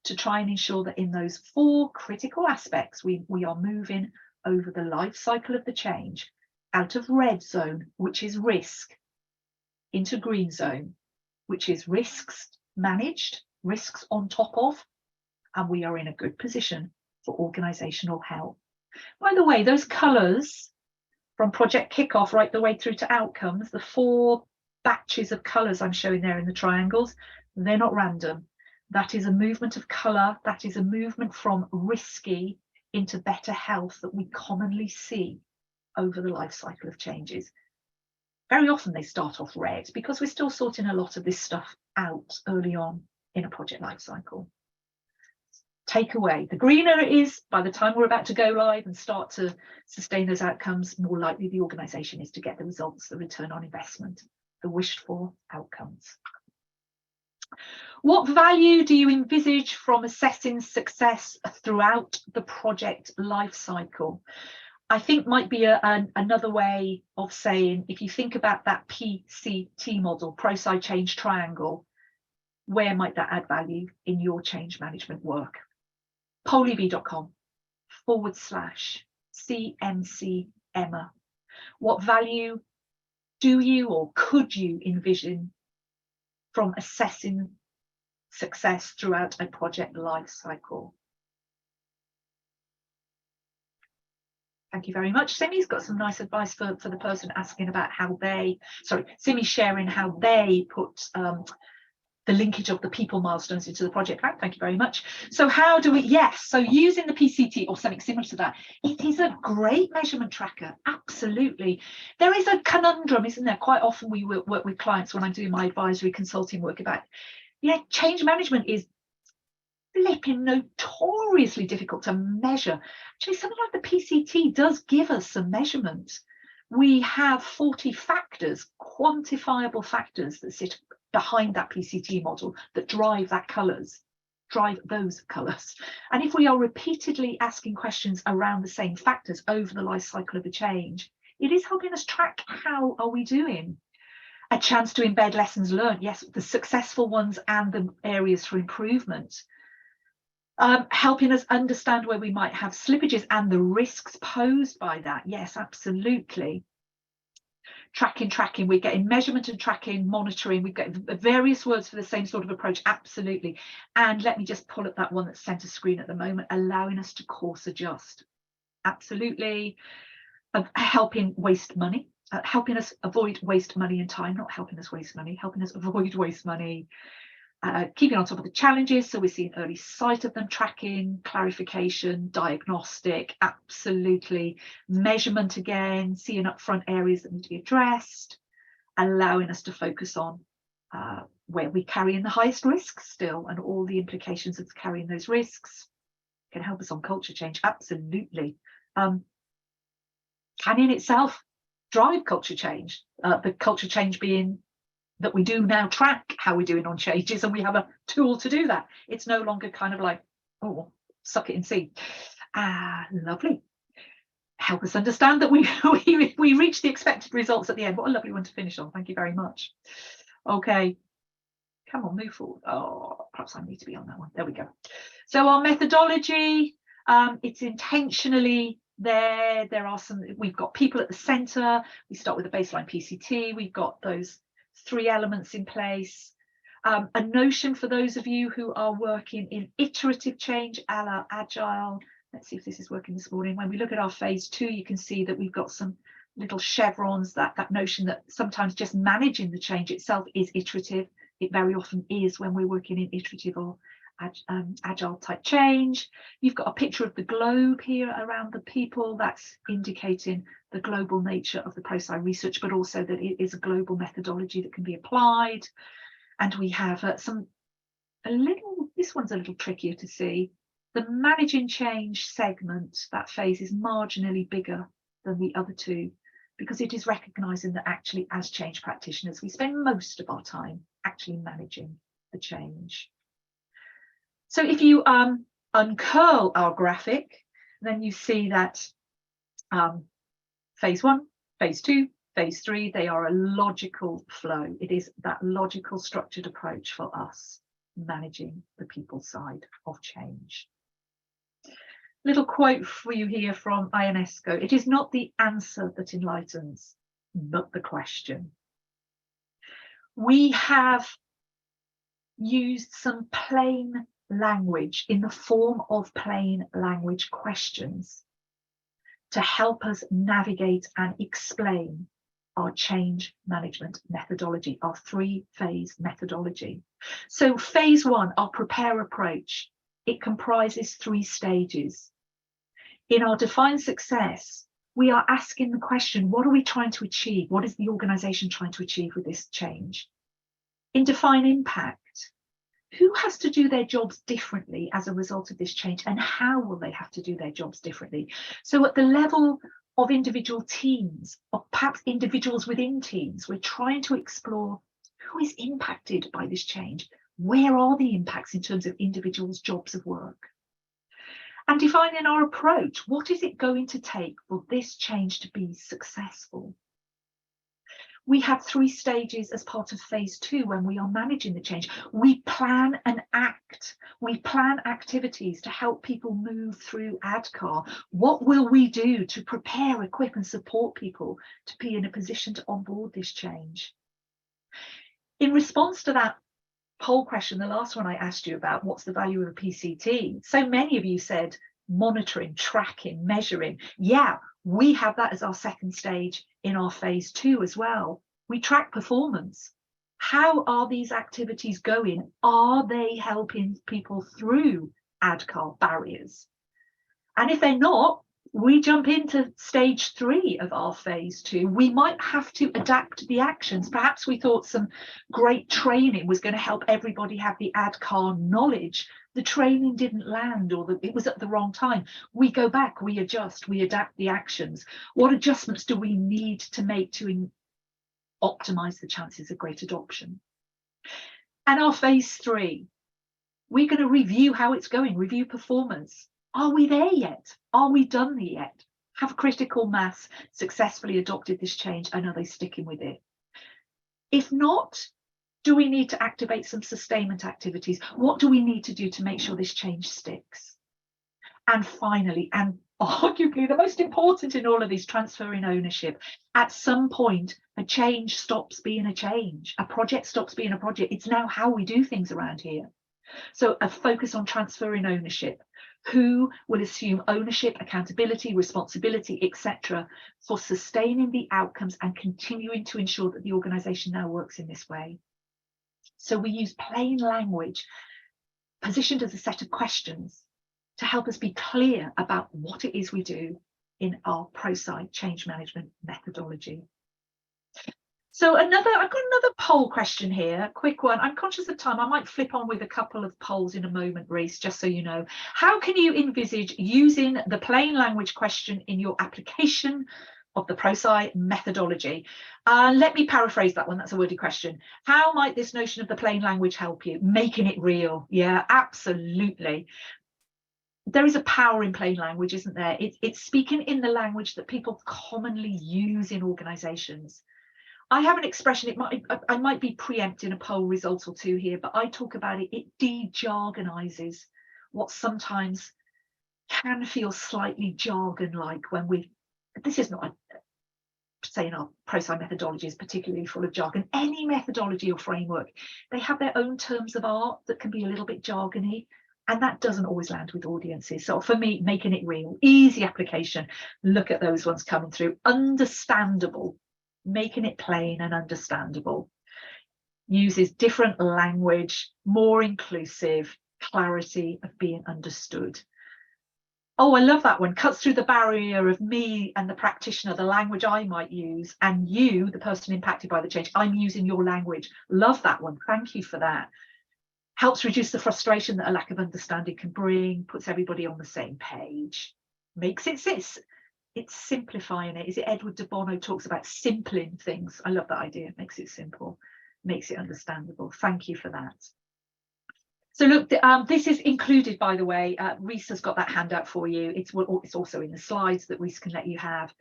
to try and ensure that in those 4 critical aspects, we are moving over the life cycle of the change, out of red zone, which is risk, into green zone, which is risks managed, risks on top of, and we are in a good position for organisational health. By the way, those colours from project kickoff right the way through to outcomes, the 4 batches of colours I'm showing there in the triangles, they're not random. That is a movement of colour, that is a movement from risky into better health that we commonly see over the life cycle of changes. Very often they start off red because we're still sorting a lot of this stuff out early on in a project life cycle. Takeaway, the greener it is, by the time we're about to go live and start to sustain those outcomes, more likely the organisation is to get the results, the return on investment, the wished for outcomes. What value do you envisage from assessing success throughout the project life cycle? I think might be another way of saying, if you think about that PCT model, Prosci Change Triangle, where might that add value in your change management work? polib.com/CMC Emma. What value do you or could you envision from assessing success throughout a project life cycle? Thank you very much. Simi's got some nice advice for the person asking about how Simi's sharing how they put the linkage of the people milestones into the project plan. Thank you very much. So how do we, yes, so using the PCT or something similar to that, it is a great measurement tracker, absolutely. There is a conundrum, isn't there? Quite often we work with clients when I'm doing my advisory consulting work about, change management is flipping notoriously difficult to measure. Actually, something like the PCT does give us some measurement. We have 40 factors, quantifiable factors that sit behind that PCT model that drive those colours. And if we are repeatedly asking questions around the same factors over the life cycle of a change, it is helping us track how are we doing. A chance to embed lessons learned, yes, the successful ones and the areas for improvement. Helping us understand where we might have slippages and the risks posed by that. Yes, absolutely. Tracking, we're getting measurement and tracking, monitoring, we've got various words for the same sort of approach, absolutely. And let me just pull up that one that's centre screen at the moment, allowing us to course adjust. Absolutely. Helping waste money, helping us avoid waste money and time, not helping us waste money, helping us avoid waste money. Keeping on top of the challenges, so we're seeing early sight of them, tracking, clarification, diagnostic, absolutely. Measurement again, seeing upfront areas that need to be addressed, allowing us to focus on where we carry in the highest risks still and all the implications of carrying those risks. Can help us on culture change, absolutely. Can in itself drive culture change, the culture change being that we do now track how we're doing on changes and we have a tool to do that. It's no longer kind of like, oh, suck it and see. Lovely. Help us understand that we reach the expected results at the end. What a lovely one to finish on. Thank you very much. Okay, come on, move forward. Oh, perhaps I need to be on that one. There we go. So our methodology, it's intentionally there. There are some, we've got people at the centre. We start with a baseline PCT. We've got those 3 elements in place. A notion for those of you who are working in iterative change, a la agile. Let's see if this is working this morning. When we look at our phase 2, you can see that we've got some little chevrons, that notion that sometimes just managing the change itself is iterative. it very often is when we're working in iterative or agile type change. You've got a picture of the globe here around the people. That's indicating the global nature of the Prosci research, but also that it is a global methodology that can be applied. And we have this one's a little trickier to see. The managing change segment, that phase is marginally bigger than the other two, because it is recognizing that actually as change practitioners, we spend most of our time actually managing the change. So if you uncurl our graphic, then you see that phase 1, phase 2, phase 3, they are a logical flow. It is that logical structured approach for us managing the people side of change. Little quote for you here from Ionesco. It is not the answer that enlightens, but the question. We have used some plain language in the form of plain language questions to help us navigate and explain our change management methodology, our 3-phase methodology. So phase 1, our prepare approach, it comprises 3 stages. In our define success, we are asking the question, what are we trying to achieve? What is the organization trying to achieve with this change? In define impact, who has to do their jobs differently as a result of this change, and how will they have to do their jobs differently? So at the level of individual teams, or perhaps individuals within teams, we're trying to explore who is impacted by this change. Where are the impacts in terms of individuals' jobs of work? And defining our approach, what is it going to take for this change to be successful? We have 3 stages as part of phase 2 when we are managing the change. We plan and act. We plan activities to help people move through AdCAR. What will we do to prepare, equip and support people to be in a position to onboard this change? In response to that poll question, the last one I asked you about, what's the value of a PCT? So many of you said monitoring, tracking, measuring. Yeah, we have that as our second stage in our phase 2 as well. We track performance. How are these activities going? Are they helping people through AdCAR barriers? And if they're not, we jump into stage 3 of our phase 2. We might have to adapt the actions. Perhaps we thought some great training was going to help everybody have the AdCAR knowledge. The training didn't land, or it was at the wrong time. We go back, we adjust, we adapt the actions. What adjustments do we need to make to optimize the chances of great adoption? And our phase 3, we're going to review how it's going, review performance. Are we there yet? Are we done yet? Have critical mass successfully adopted this change, and are they sticking with it? If not, do we need to activate some sustainment activities? What do we need to do to make sure this change sticks? And finally, and arguably the most important in all of these, transferring ownership. At some point, a change stops being a change. A project stops being a project. It's now how we do things around here. So a focus on transferring ownership. Who will assume ownership, accountability, responsibility, etc., for sustaining the outcomes and continuing to ensure that the organisation now works in this way? So we use plain language positioned as a set of questions to help us be clear about what it is we do in our Prosci change management methodology. So I've got another poll question here, quick one. I'm conscious of time. I might flip on with a couple of polls in a moment, Reese, just so you know. How can you envisage using the plain language question in your application of the Prosci methodology? Let me paraphrase that one. That's a wordy question. How might this notion of the plain language help you? Making it real. Yeah, absolutely. There is a power in plain language, isn't there? It's speaking in the language that people commonly use in organizations. I have an expression, I might be preempting a poll result or two here, but I talk about it de-jargonizes what sometimes can feel slightly jargon-like when this is not saying our Prosci methodology is particularly full of jargon. Any methodology or framework, they have their own terms of art that can be a little bit jargony, and that doesn't always land with audiences. So for me, making it real, easy application, look at those ones coming through. Understandable, making it plain and understandable. uses different language, more inclusive, clarity of being understood. Oh, I love that one. Cuts through the barrier of me and the practitioner, the language I might use, and you, the person impacted by the change. I'm using your language. Love that one. Thank you for that. Helps reduce the frustration that a lack of understanding can bring, puts everybody on the same page, makes it it's simplifying it. Is it Edward de Bono talks about simpling things? I love that idea. Makes it simple, makes it understandable. Thank you for that. So look, this is included, by the way. Reese has got that handout for you. It's also in the slides that Reese can let you have.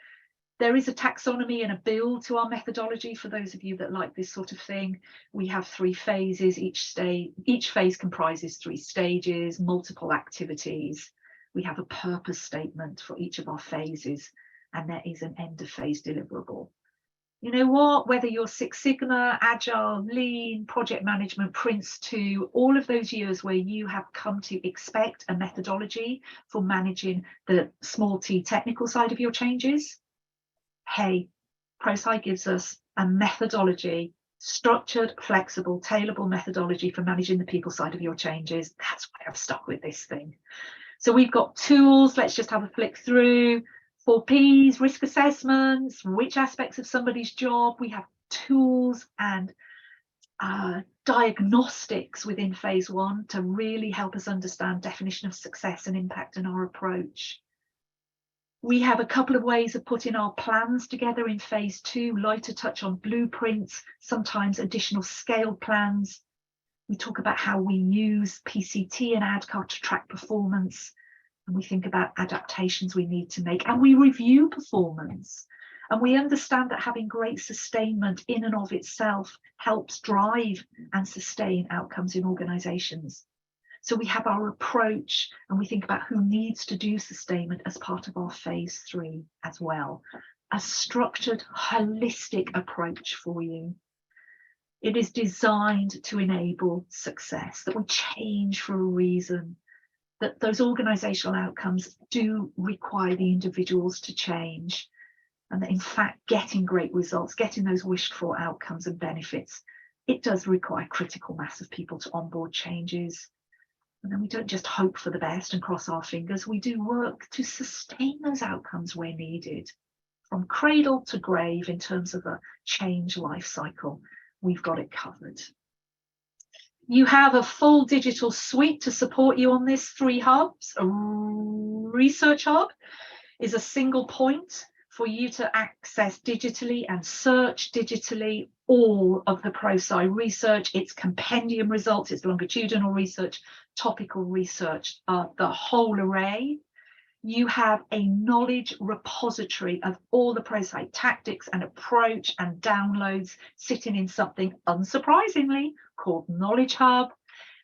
There is a taxonomy and a build to our methodology for those of you that like this sort of thing. We have 3 phases. Each phase comprises 3 stages, multiple activities. We have a purpose statement for each of our phases, and there is an end of phase deliverable. You know what, whether you're Six Sigma, Agile, Lean, Project Management, Prince 2, all of those years where you have come to expect a methodology for managing the small t technical side of your changes, hey, Prosci gives us a methodology, structured, flexible, tailorable methodology for managing the people side of your changes. That's why I've stuck with this thing. So we've got tools. Let's just have a flick through. 4 Ps, risk assessments, which aspects of somebody's job. We have tools and diagnostics within phase 1 to really help us understand definition of success and impact in our approach. We have a couple of ways of putting our plans together in phase 2, lighter touch on blueprints, sometimes additional scaled plans. We talk about how we use PCT and AdCAR to track performance. And we think about adaptations we need to make, and we review performance, and we understand that having great sustainment in and of itself helps drive and sustain outcomes in organizations. So we have our approach, and we think about who needs to do sustainment as part of our phase 3 as well. A structured, holistic approach for you. It is designed to enable success, that we change for a reason, that those organizational outcomes do require the individuals to change, and that in fact getting great results, getting those wished for outcomes and benefits, it does require critical mass of people to onboard changes. And then we don't just hope for the best and cross our fingers, we do work to sustain those outcomes where needed. From cradle to grave in terms of a change life cycle, we've got it covered. You have a full digital suite to support you on this. 3 hubs. A research hub is a single point for you to access digitally and search digitally all of the Prosci research, its compendium results, its longitudinal research, topical research, the whole array. You have a knowledge repository of all the Prosci tactics and approach and downloads sitting in something, unsurprisingly, called Knowledge Hub.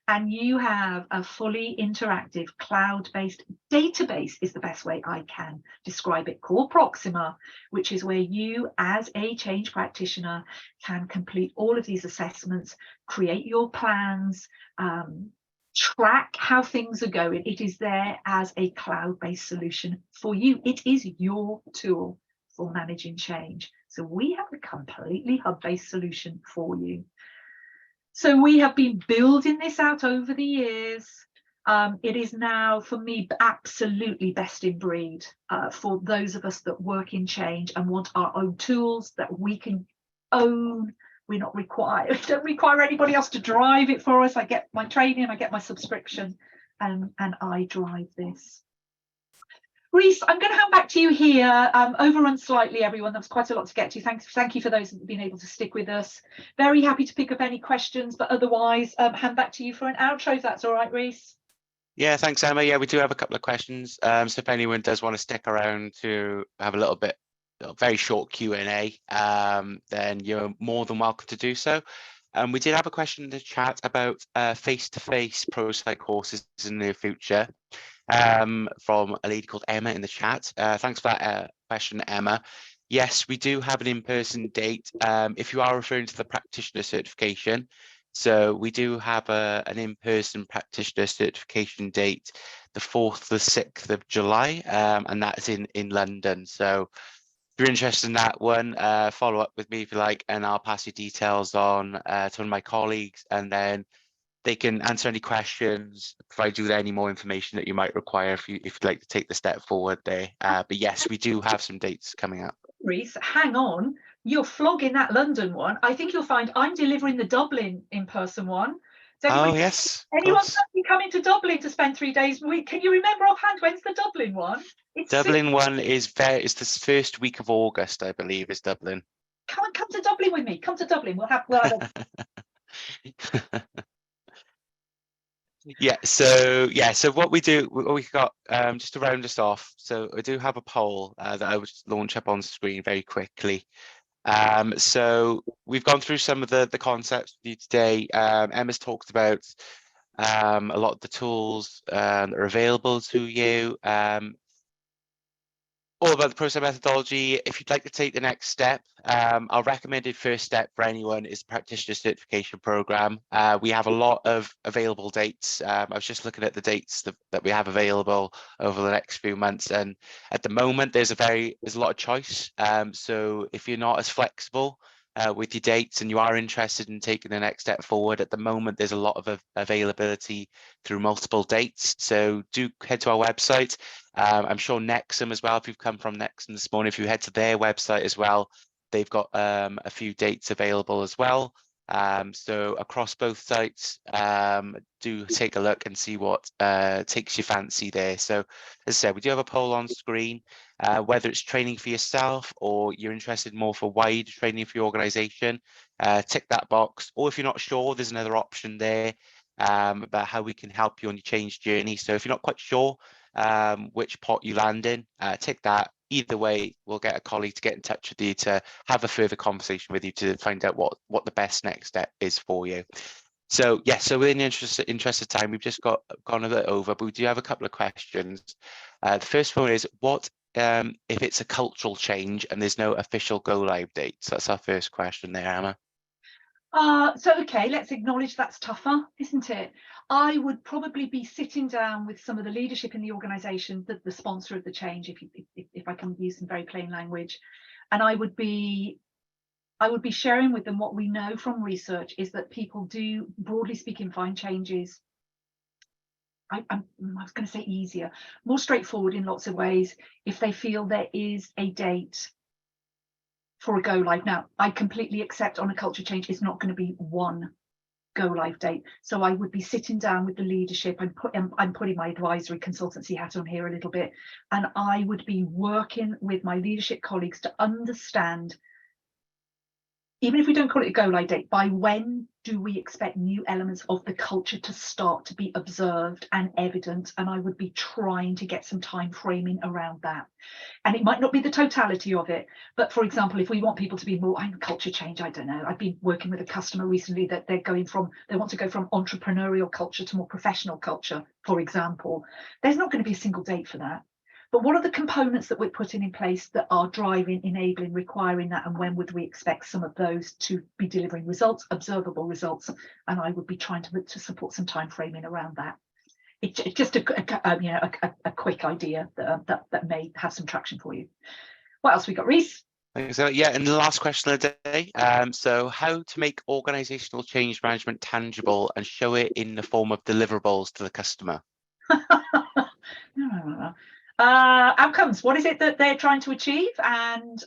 And you have a fully interactive cloud-based database, is the best way I can describe it, called Proxima, which is where you as a change practitioner can complete all of these assessments, create your plans, track how things are going. It is there as a cloud-based solution for you. It is your tool for managing change. So we have a completely hub-based solution for you. So we have been building this out over the years. It is now, for me, absolutely best in breed for those of us that work in change and want our own tools that we can own. We don't require anybody else to drive it for us. I get my training, I get my subscription, and I drive this. Reese, I'm going to hand back to you here. Overrun slightly, everyone. That was quite a lot to get to. Thank you for those who've been able to stick with us. Very happy to pick up any questions, but otherwise, hand back to you for an outro, if that's all right, Reese. Yeah, thanks, Emma. Yeah, we do have a couple of questions. So if anyone does want to stick around to have a little bit, very short Q&A, then you're more than welcome to do so. We did have a question in the chat about face-to-face Prosci courses in the near future from a lady called Emma in the chat. Thanks for that question, Emma. Yes, we do have an in-person date. If you are referring to the practitioner certification, so we do have an in-person practitioner certification date, the 4th to the 6th of July, and that's in London. So you're interested in that one, follow up with me if you like, and I'll pass your details on to one of my colleagues, and then they can answer any questions, provide you with any more information that you might require if you'd like to take the step forward there. But yes, we do have some dates coming up. Reese, hang on. You're flogging that London one. I think you'll find I'm delivering the Dublin in-person one. Oh, yes. Anyone coming to Dublin to spend 3 days a week? Can you remember offhand when's the Dublin one? Dublin one is this first week of August, I believe, is Dublin. Come to Dublin with me. Come to Dublin. We'll have a so what we do, we've got just to round us off. So I do have a poll that I will just launch up on screen very quickly. So we've gone through some of the concepts with you today. Emma's talked about a lot of the tools that are available to you. All about the Prosci methodology. If you'd like to take the next step, our recommended first step for anyone is the practitioner certification program. We have a lot of available dates. I was just looking at the dates that we have available over the next few months, and at the moment there's a lot of choice. So if you're not as flexible with your dates and you are interested in taking the next step forward, at the moment there's a lot of availability through multiple dates. So do head to our website. I'm sure Nexum as well, if you've come from Nexum this morning, if you head to their website as well, they've got a few dates available as well. So across both sites, do take a look and see what takes your fancy there. So as I said, we do have a poll on screen, whether it's training for yourself or you're interested more for wide training for your organization, tick that box. Or if you're not sure, there's another option there about how we can help you on your change journey. So if you're not quite sure which pot you land in, tick that. Either way, we'll get a colleague to get in touch with you to have a further conversation with you to find out what the best next step is for you. So yes, so within the interest of time, we've just gone a bit over, but we do have a couple of questions. The first one is, what if it's a cultural change and there's no official go live date? So that's our first question there, Emma. Okay, let's acknowledge that's tougher, isn't it? I would probably be sitting down with some of the leadership in the organisation, the sponsor of the change, if I can use some very plain language, and I would be sharing with them what we know from research is that people do, broadly speaking, find changes. I was going to say easier, more straightforward in lots of ways if they feel there is a date for a go live. Now, I completely accept on a culture change, it's not going to be one go live date. So I would be sitting down with the leadership and I'm putting my advisory consultancy hat on here a little bit, and I would be working with my leadership colleagues to understand, even if we don't call it a go live date, by when do we expect new elements of the culture to start to be observed and evident? And I would be trying to get some time framing around that. And it might not be the totality of it, but for example, if we want people to be more, culture change, I don't know. I've been working with a customer recently that they want to go from entrepreneurial culture to more professional culture, for example. There's not going to be a single date for that. But what are the components that we're putting in place that are driving, enabling, requiring that, and when would we expect some of those to be delivering results, observable results? And I would be trying to support some time framing around that. It's just a quick idea that may have some traction for you. What else we got, Reese? So yeah, and the last question of the day. So how to make organizational change management tangible and show it in the form of deliverables to the customer? Outcomes. What is it that they're trying to achieve, and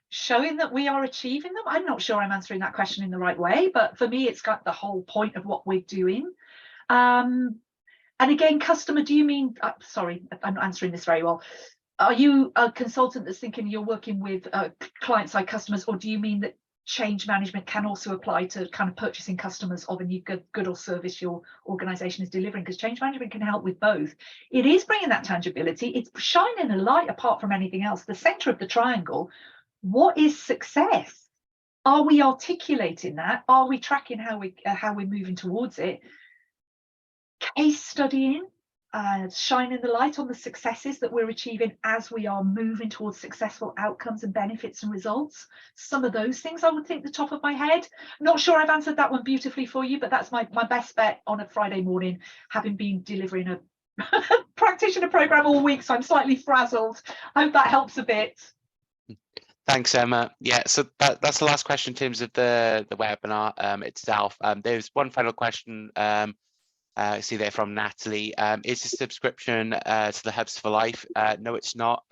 showing that we are achieving them. I'm not sure I'm answering that question in the right way, but for me, it's got the whole point of what we're doing. And again, customer, do you mean, sorry, I'm not answering this very well. Are you a consultant that's thinking you're working with client-side customers, or do you mean that change management can also apply to kind of purchasing customers of a new good or service your organization is delivering? Because change management can help with both. It is bringing that tangibility. It's shining a light apart from anything else. The center of the triangle. What is success? Are we articulating that? Are we tracking how we're moving towards it? Case studying, shining the light on the successes that we're achieving as we are moving towards successful outcomes and benefits and results. Some of those things I would think the top of my head. Not sure I've answered that one beautifully for you, but that's my best bet on a Friday morning, having been delivering practitioner program all week, so I'm slightly frazzled. I hope that helps a bit. Thanks, Emma. Yeah, so that's the last question in terms of the webinar itself. There's one final question. I see there from Natalie. Is the subscription to the Hubs for Life? No, it's not.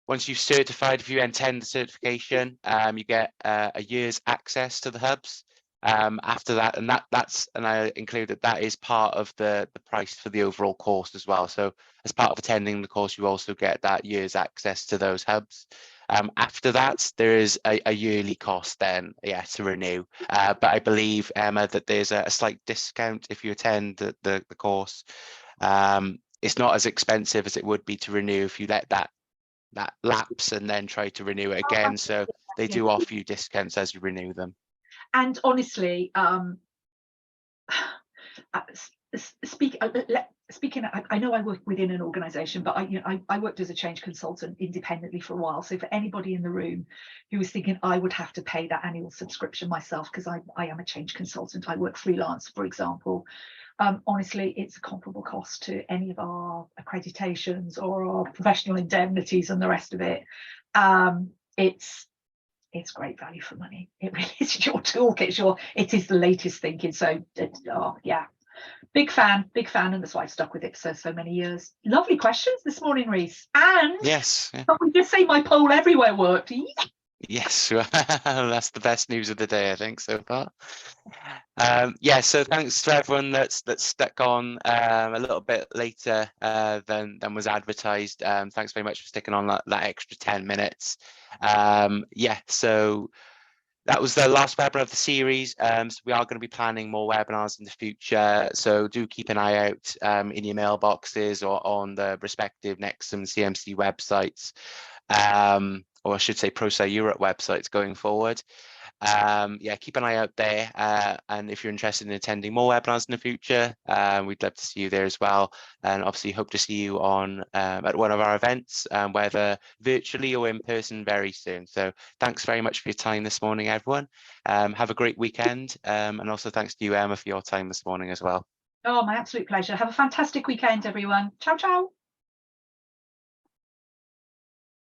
Once you've certified, if you attend the certification, you get a year's access to the Hubs. After that, and I included that is part of the price for the overall course as well. So as part of attending the course, you also get that year's access to those Hubs. After that, there is a yearly cost then, yeah, to renew. But I believe, Emma, that there's a slight discount if you attend the course. It's not as expensive as it would be to renew if you let that lapse and then try to renew it again. So they do offer you discounts as you renew them. And honestly, speaking, I know I work within an organisation, but I worked as a change consultant independently for a while. So for anybody in the room who was thinking I would have to pay that annual subscription myself, because I am a change consultant, I work freelance, for example. Honestly, it's a comparable cost to any of our accreditations or our professional indemnities and the rest of it. It's great value for money. It really is your toolkit. It is the latest thinking. So yeah, big fan, and that's why I've stuck with it for so many years. Lovely questions this morning, Reese. And yes, yeah. Can we just say my poll everywhere worked? Yes, that's the best news of the day, I think, so far. Yeah, so thanks to everyone that's stuck on a little bit later than was advertised. Thanks very much for sticking on that extra 10 minutes. Yeah, so that was the last webinar of the series. So we are going to be planning more webinars in the future. So do keep an eye out in your mailboxes or on the respective Nexum CMC websites. Or I should say Prosci Europe websites going forward. Yeah, keep an eye out there. And if you're interested in attending more webinars in the future, we'd love to see you there as well. And obviously hope to see you on at one of our events, whether virtually or in person very soon. So thanks very much for your time this morning, everyone. Have a great weekend. And also thanks to you, Emma, for your time this morning as well. Oh, my absolute pleasure. Have a fantastic weekend, everyone. Ciao, ciao.